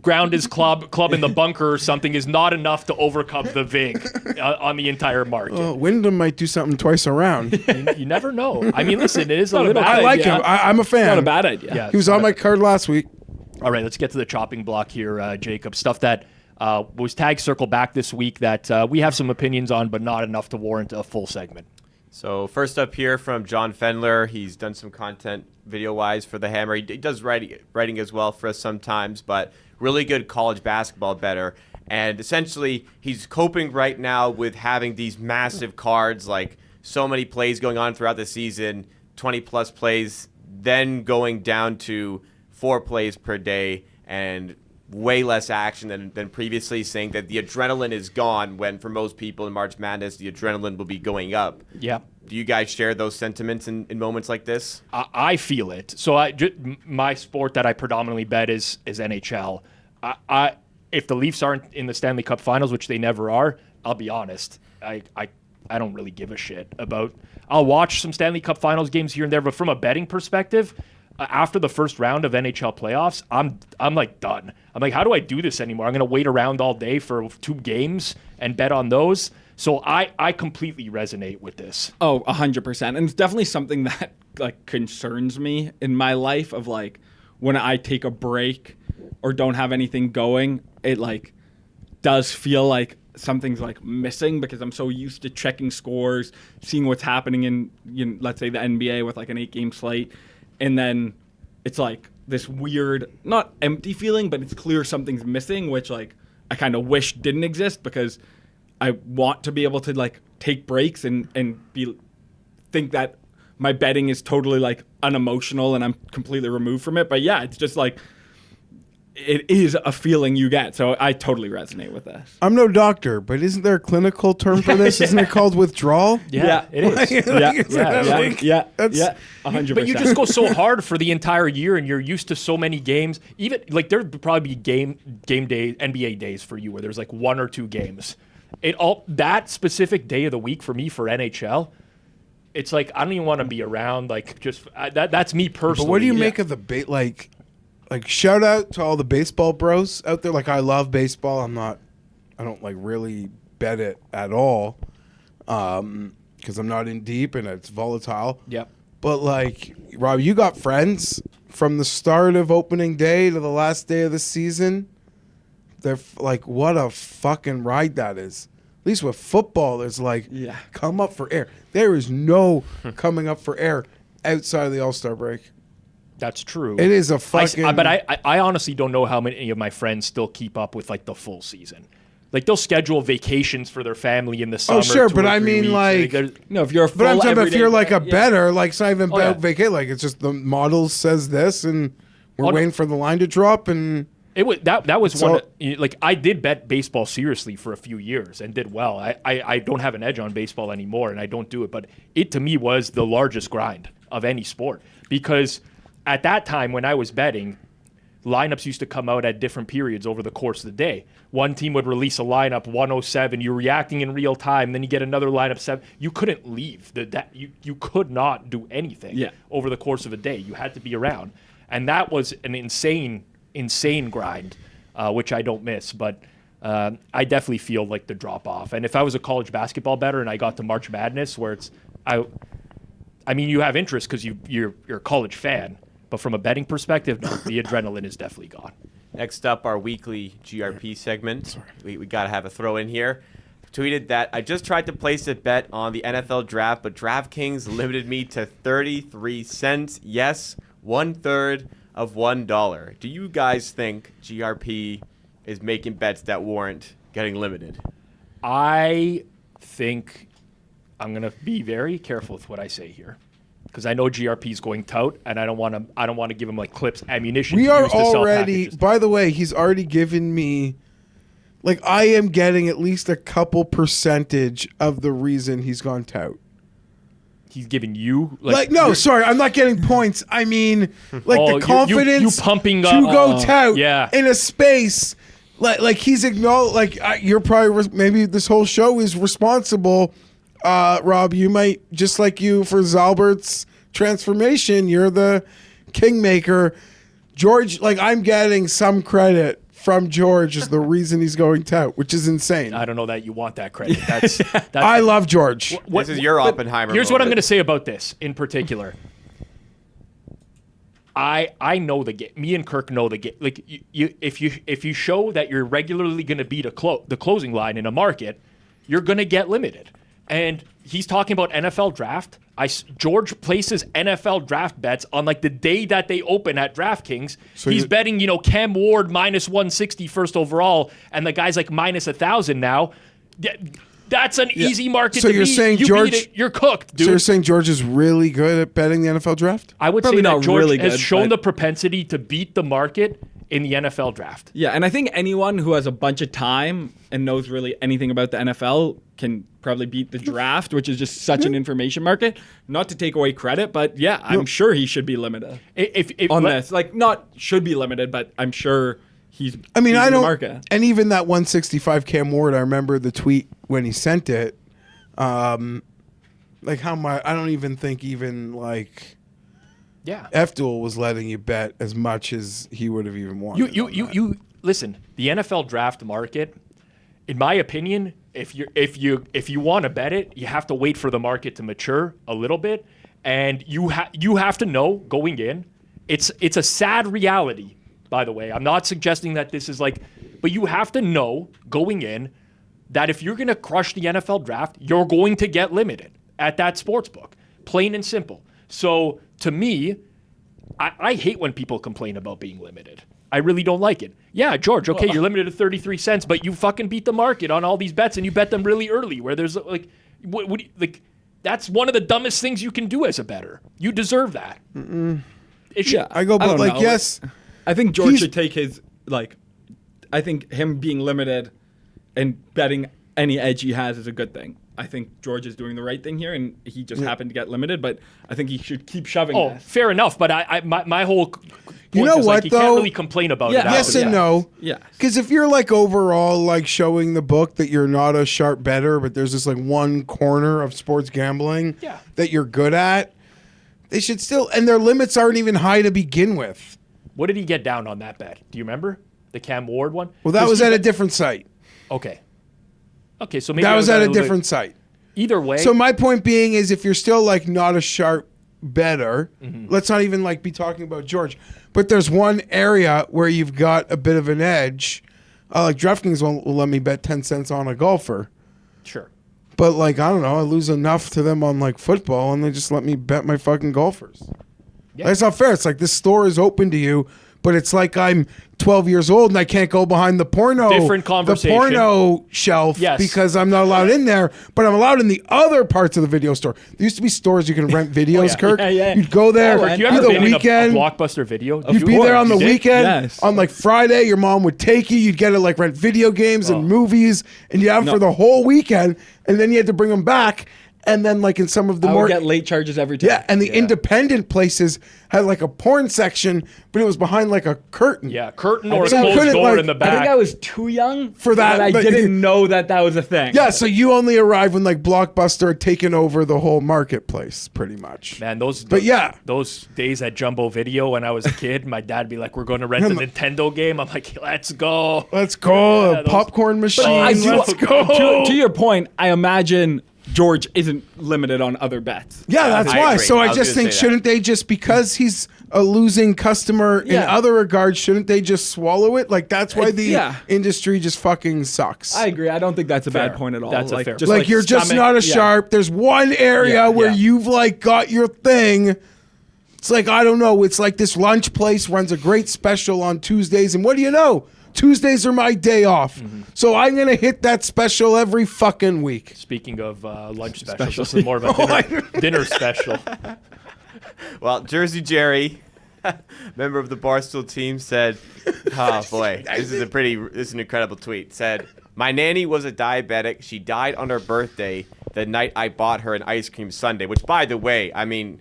ground his club in the bunker or something is not enough to overcome the vig on the entire market. Wyndham might do something twice around. You never know. I mean, listen, it is a little. I like him. I'm a fan. Not a bad idea. Yeah, He was on my card last week. All right, let's get to the chopping block here, Jacob. Stuff that was tagged Circle Back this week that we have some opinions on, but not enough to warrant a full segment. So first up here from John Fendler. He's done some content video-wise for the Hammer. He does writing as well for us sometimes, but really good college basketball bettor. And essentially, he's coping right now with having these massive cards, like so many plays going on throughout the season, 20-plus plays, then going down to 4 plays per day and way less action than previously, saying that the adrenaline is gone when for most people in March Madness, the adrenaline will be going up. Yeah. Do you guys share those sentiments in moments like this? I feel it. So my sport that I predominantly bet is NHL. If the Leafs aren't in the Stanley Cup Finals, which they never are, I'll be honest. I don't really give a shit about. I'll watch some Stanley Cup Finals games here and there, but from a betting perspective, after the first round of NHL playoffs, I'm like done. I'm like, how do I do this anymore? I'm going to wait around all day for 2 games and bet on those. So I completely resonate with this. Oh, 100%. And it's definitely something that like concerns me in my life of like when I take a break or don't have anything going, it like does feel like something's like missing because I'm so used to checking scores, seeing what's happening in, let's say the NBA with like an 8-game slate. And then it's like this weird, not empty feeling, but it's clear something's missing, which like I kind of wish didn't exist because I want to be able to like take breaks and think that my betting is totally like unemotional and I'm completely removed from it. But yeah, it's just like it is a feeling you get. So I totally resonate with this. I'm no doctor, but isn't there a clinical term for this? Isn't it called withdrawal? Yeah, it is. Yeah, 100%. But you just go so hard for the entire year, and you're used to so many games. Even like there'd probably be game day NBA days for you where there's like 1 or 2 games. That specific day of the week for me for NHL, it's like I don't even want to be around. Like just that's me personally. But what do you make of the like shout out to all the baseball bros out there. Like I love baseball. I don't like really bet it at all because I'm not in deep and it's volatile. Yep. But like Rob, you got friends from the start of opening day to the last day of the season. They're like, what a fucking ride that is. At least with football, there's like, come up for air. There is no coming up for air outside of the All-Star break. That's true. It is a fucking... But I honestly don't know how many of my friends still keep up with like the full season. Like they'll schedule vacations for their family in the summer. Oh, sure, 2 but or I 3 mean weeks. like... No, if you're a full But I'm talking about if you're like a everyday- bettor, like it's not even about yeah. vacation. Like it's just the model says this and we're waiting for the line to drop and... It was that was So- one like I did bet baseball seriously for a few years and did well. I don't have an edge on baseball anymore and I don't do it, but it to me was the largest grind of any sport because at that time when I was betting, lineups used to come out at different periods over the course of the day. One team would release a lineup 107, you're reacting in real time, then you get another lineup 7. You couldn't leave. You could not do anything over the course of a day. You had to be around. And that was an insane grind, which I don't miss, but I definitely feel like the drop off. And if I was a college basketball bettor and I got to March Madness, where I mean, you have interest because you're a college fan, but from a betting perspective, no, the adrenaline is definitely gone. Next up, our weekly GRP segment. We got to have a throw in here. Tweeted that I just tried to place a bet on the NFL draft, but DraftKings limited me to 33 cents. Yes, 1/3 of $1. Do you guys think GRP is making bets that warrant getting limited? I think I'm gonna be very careful with what I say here because I know GRP is going tout, and I don't want to give him like clips, ammunition. We to are use to sell already, packages. by the way, he's already given me, like I am getting at least a couple percentage of the reason he's gone tout. He's giving you Like no, sorry, I'm not getting points. I mean, like Oh, the confidence you pumping to up, go tout yeah. in a space like he's acknowledged. Like you're probably maybe this whole show is responsible. Rob, you might just like you for Zalbert's transformation. You're the kingmaker. George, like I'm getting some credit from George is the reason he's going tout, which is insane. I don't know that you want that credit. That's I love George. This is your Oppenheimer. Here's what I'm moment. going to say about this in particular. I know the game. Me and Kirk know the game. Like if you show that you're regularly going to beat the closing line in a market, you're going to get limited. And he's talking about NFL draft. George places NFL draft bets on like the day that they open at DraftKings. So he's betting, Cam Ward minus 160 first overall, and the guy's like minus 1,000 now. That's an easy market so to you're beat. saying You George, beat it, you're cooked, dude. So you're saying George is really good at betting the NFL draft? I would Probably say that not George really has good, shown but- the propensity to beat the market in the NFL draft. Yeah, and I think anyone who has a bunch of time and knows really anything about the NFL can probably beat the draft, which is just such an information market. Not to take away credit, but yeah, I'm sure he should be limited on this. Like, not should be limited, but I'm sure he's. I mean, he's I in the don't. market. And even that 165 Cam Ward, I remember the tweet when he sent it. Like how much? I don't even think like. Yeah. F-Duel was letting you bet as much as he would have even wanted. You listen, the NFL draft market, in my opinion, if you want to bet it, you have to wait for the market to mature a little bit, and you have to know going in. It's a sad reality, by the way. I'm not suggesting that this is like, but you have to know going in that if you're going to crush the NFL draft, you're going to get limited at that sports book. Plain and simple. So to me, I hate when people complain about being limited. I really don't like it. Yeah, George, okay, you're limited to 33 cents, but you fucking beat the market on all these bets and you bet them really early where there's like, that's one of the dumbest things you can do as a bettor. You deserve that. I go, but like, know. yes. I think George should take his, I think him being limited and betting any edge he has is a good thing. I think George is doing the right thing here, and he just happened to get limited. But I think he should keep shoving. Oh, this. fair enough. But my whole point You know is what, you though? can't really complain about it. Yes and no. Yeah. Because if you're like overall like showing the book that you're not a sharp bettor, but there's this like one corner of sports gambling that you're good at, they should still, and their limits aren't even high to begin with. What did he get down on that bet? Do you remember the Cam Ward one? Well, that was at a different site. Okay, so maybe That I was at a little different bit- site. Either way, So my point being is if you're still like not a sharp bettor, let's not even like be talking about George, but there's one area where you've got a bit of an edge. Like DraftKings won't let me bet 10 cents on a golfer. sure. But like, I don't know, I lose enough to them on like football and they just let me bet my fucking golfers. Yeah. That's not fair. It's like this store is open to you, but it's like I'm 12 years old and I can't go behind the porno Different conversation. the porno shelf Yes. because I'm not allowed in there, but I'm allowed in the other parts of the video store. There used to be stores you can rent videos, yeah. Kirk. Yeah. You'd go there Have you on ever the been weekend. in a Blockbuster video? You'd be there on the You did? weekend. Yes. On like Friday, your mom would take you. You'd get to like rent video games and movies, and you'd have them for the whole weekend. And then you had to bring them back. And then like in some of the I more would get late charges every time. and the independent places had like a porn section, but it was behind like a curtain. Yeah, curtain or a So you closed couldn't, door like- in the I back. think I was too young For that, but I but- didn't know that was a thing. Yeah, so you only arrived when like Blockbuster had taken over the whole marketplace, pretty much. Man, those days at Jumbo Video when I was a kid, my dad'd be like, "We're going to rent a Nintendo game." I'm like, "Let's go." Let's go. Yeah, A popcorn machine. I do, Let's go. to your point, I imagine George isn't limited on other bets. Yeah, that's I why. agree. So I I was just gonna think, say that. shouldn't they just, because he's a losing customer in Yeah. other regards, shouldn't they just swallow it? Like, that's why the Yeah. industry just fucking sucks. I agree. I don't think that's a Fair. bad point at all. That's a fair point. like, you're just stomach- not a yeah. sharp. There's one area Yeah, where yeah. you've like got your thing. It's like, I don't know. It's like this lunch place runs a great special on Tuesdays. And what do you know? Tuesdays are my day off. So I'm going to hit that special every fucking week. Speaking of lunch specials, this is more of a dinner special. Well, Jersey Jerry, member of the Barstool team, said, "Oh boy, this is an incredible tweet." Said, "My nanny was a diabetic. She died on her birthday the night I bought her an ice cream sundae." Which, by the way, I mean,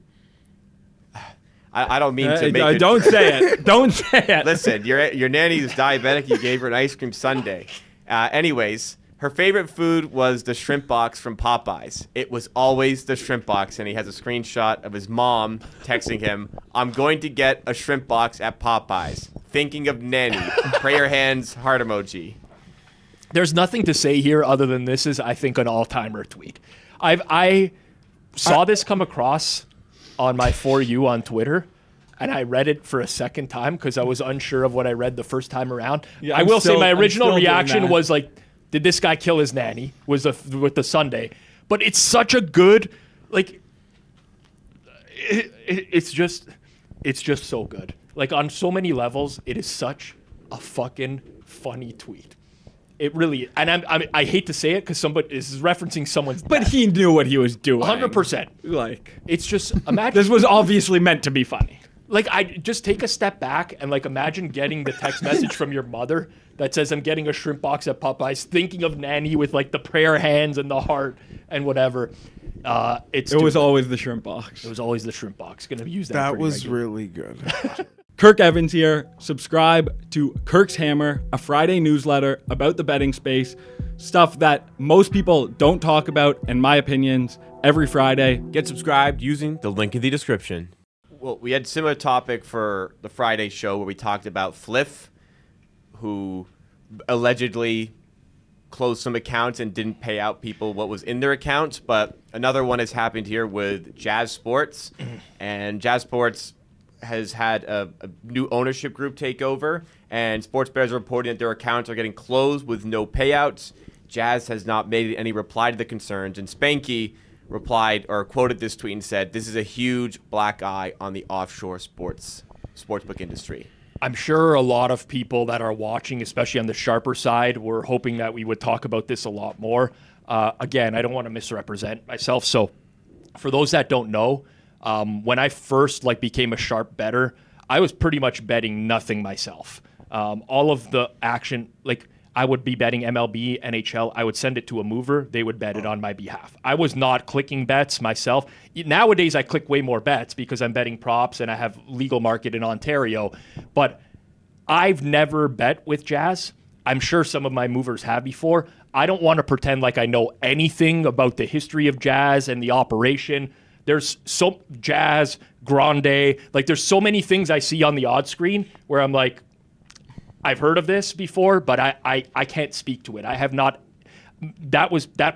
I don't mean to make it. Don't say it. Don't say it. Listen, your nanny is diabetic. You gave her an ice cream sundae. Anyways, her favorite food was the shrimp box from Popeyes. It was always the shrimp box, and he has a screenshot of his mom texting him, "I'm going to get a shrimp box at Popeyes. Thinking of nanny." Prayer hands, heart emoji. There's nothing to say here other than this is, I think, an all-timer tweet. I saw this come across on my For You on Twitter, and I read it for a second time because I was unsure of what I read the first time around. Yeah, I will say my original doing reaction that. was like, did this guy kill his nanny? Was with the Sunday. But it's such a good, like, it's just so good. Like, on so many levels, it is such a fucking funny tweet. It really, and I hate to say it because somebody is referencing someone's But death. he knew what he was doing. 100%. Like, It's just, imagine. this was obviously meant to be funny. Like, I just take a step back and, like, imagine getting the text message from your mother that says, "I'm getting a shrimp box at Popeyes," thinking of nanny with, like, the prayer hands and the heart and whatever. It was always the shrimp box. It was always the shrimp box. Gonna use that. That pretty was regularly. really good. Kirk Evans here. Subscribe to Kirk's Hammer, a Friday newsletter about the betting space. Stuff that most people don't talk about, in my opinions, every Friday. Get subscribed using the link in the description. Well, we had a similar topic for the Friday show where we talked about Fliff, who allegedly closed some accounts and didn't pay out people what was in their accounts. But another one has happened here with Jazz Sports, and Jazz Sports has had a new ownership group take over, and sports bettors are reporting that their accounts are getting closed with no payouts. Jazz has not made any reply to the concerns, and Spanky replied or quoted this tweet and said, "This is a huge black eye on the offshore sportsbook industry." I'm sure a lot of people that are watching, especially on the sharper side, were hoping that we would talk about this a lot more. Again, I don't want to misrepresent myself. So for those that don't know, when I first became a sharp bettor, I was pretty much betting nothing myself. All of the action, I would be betting MLB, NHL. I would send it to a mover. They would bet it on my behalf. I was not clicking bets myself. Nowadays, I click way more bets because I'm betting props and I have legal market in Ontario. But I've never bet with Jazz. I'm sure some of my movers have before. I don't want to pretend like I know anything about the history of Jazz and the operation. There's so Jazz, Grande, there's so many things I see on the odds screen where I'm like, I've heard of this before, but I can't speak to it. I have not. That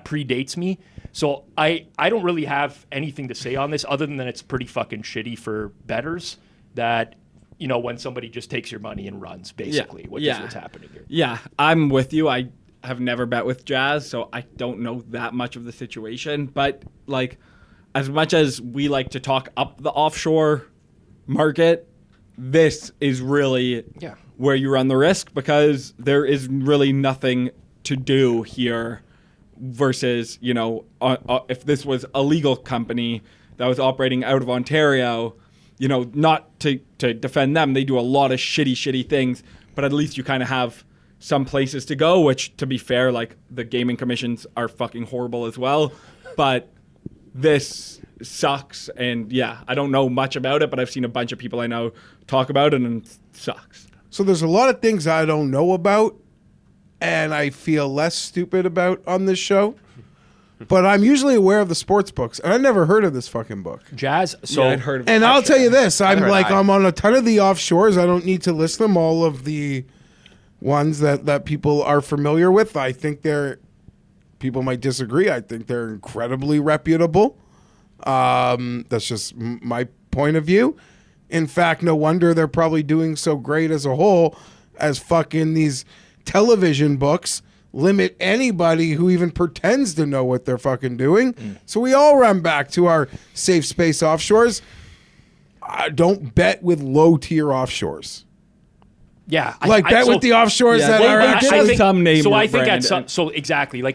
predates me, so I don't really have anything to say on this other than that it's pretty fucking shitty for bettors that when somebody just takes your money and runs, basically, which is what's happening here. Yeah, I'm with you. I have never bet with Jazz, so I don't know that much of the situation. But as much as we like to talk up the offshore market, this is really where you run the risk because there is really nothing to do here versus, if this was a legal company that was operating out of Ontario, not to defend them. They do a lot of shitty things, but at least you kind of have some places to go, which, to be fair, the gaming commissions are fucking horrible as well. But this sucks, and I don't know much about it, but I've seen a bunch of people I know talk about it, and it sucks. So there's a lot of things I don't know about, and I feel less stupid about on this show. But I'm usually aware of the sports books, and I never heard of this fucking book. Jazz. So I'd heard of it. And I'll tell you this: I'm heard I'm on a ton of the offshores. I don't need to list them, all of the ones that people are familiar with. I think people might disagree. I think they're incredibly reputable. That's just my point of view. In fact, no wonder they're probably doing so great as a whole, as fucking these television books limit anybody who even pretends to know what they're fucking doing. So we all run back to our safe space offshores. Don't bet with low tier offshores. yeah, Bet with the offshores that are they actually. did have some name So I think brand. exactly.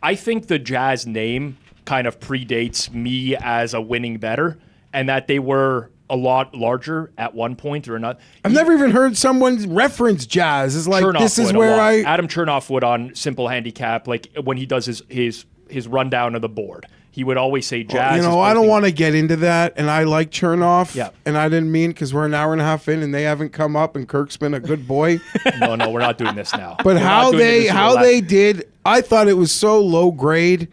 I think the Jazz name kind of predates me as a winning bettor, and that they were a lot larger at one point or another. I've never even heard someone reference Jazz. It's like, Chernoff this is would a where lot. Adam Chernoff would on Simple Handicap, when he does his rundown of the board. he would always say Jazz. I don't want to get into that, and I like Chernoff. Yeah. And I didn't mean because we're an hour and a half in, and they haven't come up, and Kirk's been a good boy. No, we're not doing this now. But We're how not doing it this year. they did, I thought it was so low grade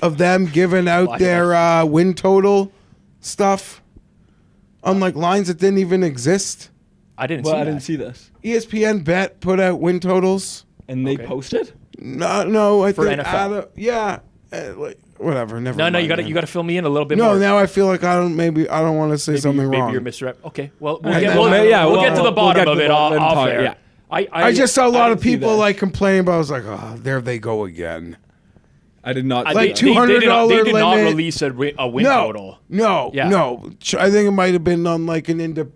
of them giving out their win total stuff on like lines that didn't even exist. I didn't Well, see I that. didn't see this. ESPN Bet put out win totals. And they Okay. posted? No, I For think NFL. whatever. Never. No, mind, you got man. to fill me in a little bit No, more. now I feel like I don't want to say something maybe wrong. you're misrep. Okay, well, I we'll know. get to the we'll bottom get to of the it bottom off part, air. yeah. I just saw a lot of didn't see people this. like complaining about. I was like, oh, there they go again. I did not. Like see that. $200 They did not limit. release a win No, total. no. I think it might have been on like an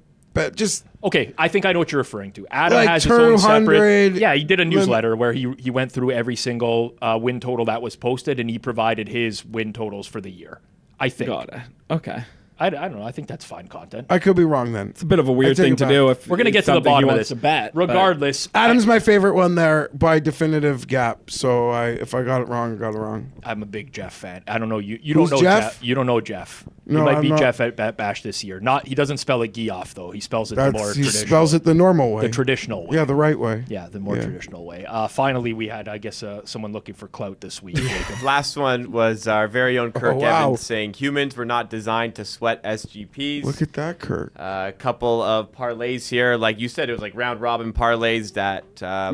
just Okay, I think I know what you're referring to. Adam Like has his own 200 separate. Yeah, he did a newsletter where he went through every single win total that was posted, and he provided his win totals for the year. I think. Got it. Okay. I don't know. I think that's fine content. I could be wrong then. It's a bit of a weird take thing it to back. do. If We're gonna get it's to the something he bottom of wants this. to bet, but- Regardless, Adam's my favorite one there by definitive gap. So if I got it wrong, I got it wrong. I'm a big Jeff fan. I don't know you. You Who's don't know Jeff? Jeff. You don't know Jeff. No, he might I'm be not. Jeff at Bet Bash this year. He doesn't spell it Geoff though. He spells it the more He traditional. spells it the normal way. the traditional way. Yeah, the right way. Yeah, the more Yeah. traditional way. Finally, we had, I guess, someone looking for clout this week. Jacob. Last one was our very own Kirk wow. Evans saying humans were not designed to sweat SGPs. Look at that, Kirk. A couple of parlays here. Like you said, it was like round robin parlays that.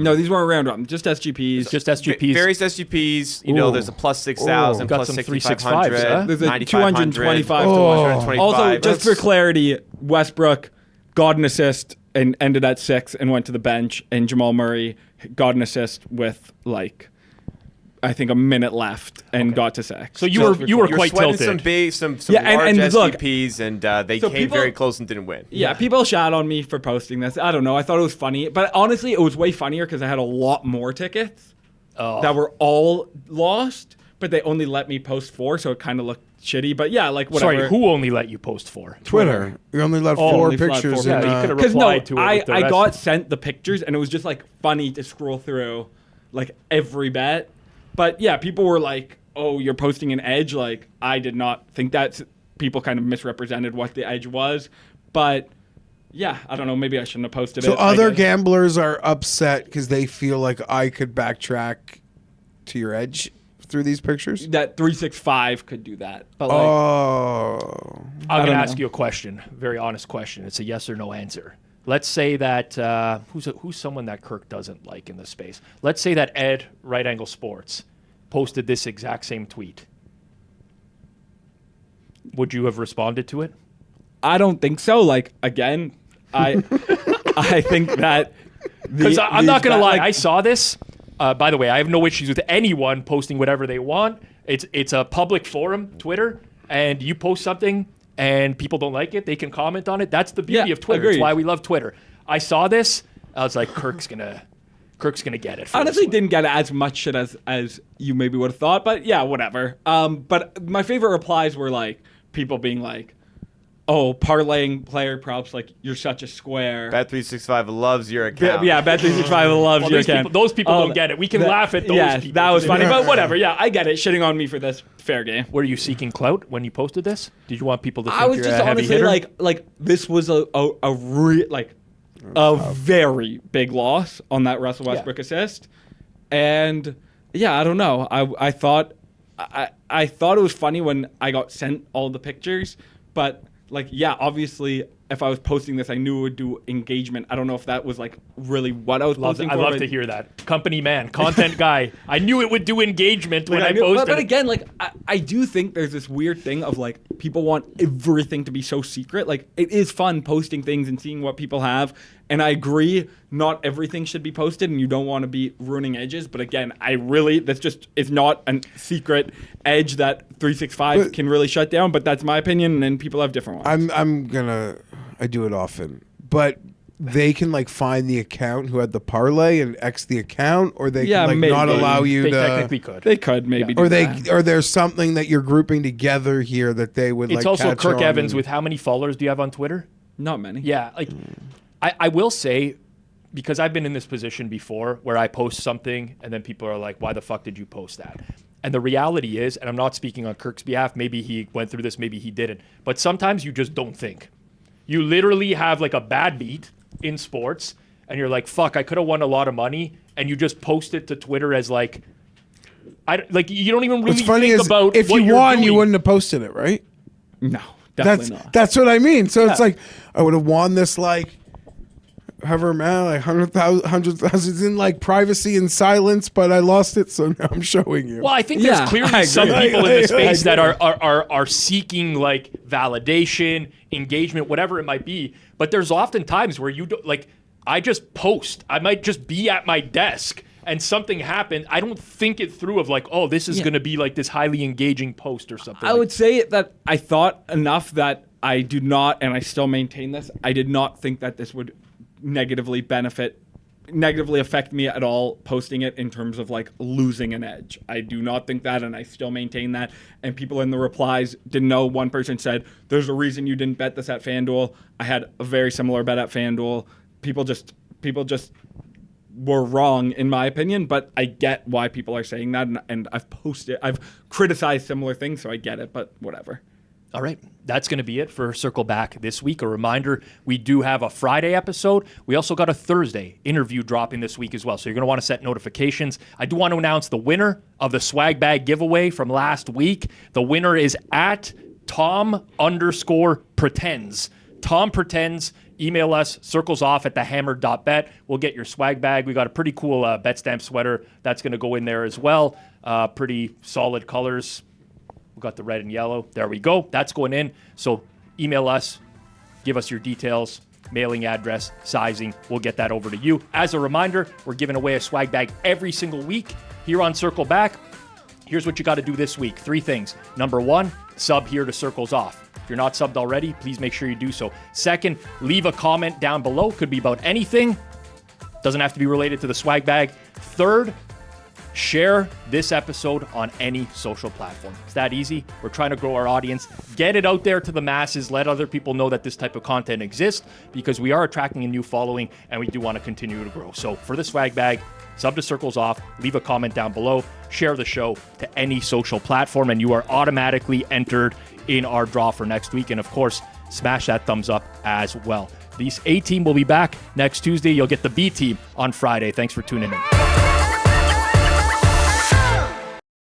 No, these weren't round robin. Just SGPs. Just SGPs. Various SGPs. You know, Ooh. there's a plus 6,000, Got plus some 6,500, 365s, huh? There's a 9,500, 225 to Oh. 125. Also, just for That's- clarity, Westbrook got an assist and ended at 6 and went to the bench, and Jamal Murray got an assist with I think a minute left and got to 6. So you were You're quite sweating tilted. some big, some Yeah, and large look, SGPs, and they so came people- very close and didn't win. Yeah, people shat on me for posting this. I don't know. I thought it was funny. But honestly, it was way funnier because I had a lot more tickets that were all lost, but they only let me post 4, so it kind of looked shitty. But yeah, like whatever. Sorry, who only let you post 4? Twitter. You only let Oh, 4 only flat pictures. 4. Yeah, in, you could've Because no, replied to it with the I rest. got sent the pictures, and it was just like funny to scroll through like every bet. But yeah, people were like, "Oh, you're posting an edge." Like I did not think that. People kind of misrepresented what the edge was. But yeah, I don't know. Maybe I shouldn't have posted So it. I other guess. gamblers are upset because they feel like I could backtrack to your edge through these pictures. that 365 could do that. But like, Oh, I'm going don't to know. ask you a question, very honest question. It's a yes or no answer. Let's say that who's someone that Kirk doesn't like in the space. Let's say that Ed Right Angle Sports posted this exact same tweet. Would you have responded to it? I don't think so. Like again, I I think that Because I'm not going to lie, I saw this. By the way, I have no issues with anyone posting whatever they want. It's a public forum, Twitter, and you post something and people don't like it, they can comment on it. That's the beauty Yeah, of Twitter. It's agreed. why we love Twitter. I saw this. I was like, Kirk's gonna get it. For honestly this one. didn't get as much shit as you maybe would have thought, but yeah, whatever. But my favorite replies were like people being like, "Oh, parlaying player props, like you're such a square." Bet365 loves your account. Yeah, Bet365 loves Well, you. those people don't get it. We can laugh at those yeah, people. that was funny, but whatever. Yeah, I get it. Shitting on me for this, fair game. Were you seeking clout when you posted this? Did you want people to think I was you're just a heavy honestly hitter? like this was a very big loss on that Russell Westbrook assist, and yeah, I don't know. I thought I thought it was funny when I got sent all the pictures, but like yeah, obviously if I was posting this, I knew it would do engagement. I don't know if that was like really what I was posting. I for, love but- to hear that. Company man, content guy. I knew it would do engagement when I knew- posted but it. again, like I do think there's this weird thing of like people want everything to be so secret. Like it is fun posting things and seeing what people have. And I agree, not everything should be posted, and you don't want to be ruining edges. But again, that's just is not a secret edge that 365 can really shut down. But that's my opinion, and people have different ones. I do it often, but they can like find the account who had the parlay and X the account, or they Yeah, can like not maybe. allow you They to. technically could. They could maybe, do Or that. or there's something that you're grouping together here that they would. It's like also catch Kirk on Evans and- with how many followers do you have on Twitter? Not many. Yeah, like I will say, because I've been in this position before where I post something and then people are like, why the fuck did you post that? And the reality is, and I'm not speaking on Kirk's behalf, maybe he went through this, maybe he didn't, but sometimes you just don't think. You literally have like a bad beat in sports, and you're like, fuck, I could have won a lot of money, and you just post it to Twitter as like, you don't even really What's funny think is about if what you you're won, doing. you wouldn't have posted it, right? No, definitely not. That's what I mean. So it's Yeah. like I would have won this like however amount, like 100,000 in like privacy and silence, but I lost it, so now I'm showing you. Well, I think Yeah, there's clearly I some agree. people in the space I that agree. are seeking like validation, engagement, whatever it might be. But there's often times where you don't like. I just post. I might just be at my desk and something happened. I don't think it through of like, oh, this is going to be like this highly engaging post or something. I would say that I thought enough that I do not, and I still maintain this, I did not think that this would negatively affect me at all posting it in terms of like losing an edge. I do not think that, and I still maintain that. And people in the replies didn't know. One person said, there's a reason you didn't bet this at FanDuel. I had a very similar bet at FanDuel. People just were wrong in my opinion, but I get why people are saying that, and I've criticized similar things, so I get it, but whatever. All right, that's going to be it for Circle Back this week. A reminder, we do have a Friday episode. We also got a Thursday interview dropping this week as well, so you're going to want to set notifications. I do want to announce the winner of the swag bag giveaway from last week. The winner is at Tom_pretends. Tom Pretends. Email us, circlesoff@thehammer.bet. We'll get your swag bag. We got a pretty cool Betstamp sweater that's going to go in there as well. Pretty solid colors. We got the red and yellow. There we go. That's going in. So email us, give us your details, mailing address, sizing. We'll get that over to you. As a reminder, we're giving away a swag bag every single week here on Circle Back. Here's what you got to do this week. 3 things. Number 1, sub here to Circles Off. If you're not subbed already, please make sure you do so. Second, leave a comment down below. Could be about anything. Doesn't have to be related to the swag bag. Third, share this episode on any social platform. It's that easy. We're trying to grow our audience. Get it out there to the masses. Let other people know that this type of content exists because we are attracting a new following and we do want to continue to grow. So for the swag bag, sub to Circles Off, leave a comment down below, share the show to any social platform, and you are automatically entered in our draw for next week. And of course, smash that thumbs up as well. This A team will be back next Tuesday. You'll get the B team on Friday. Thanks for tuning in.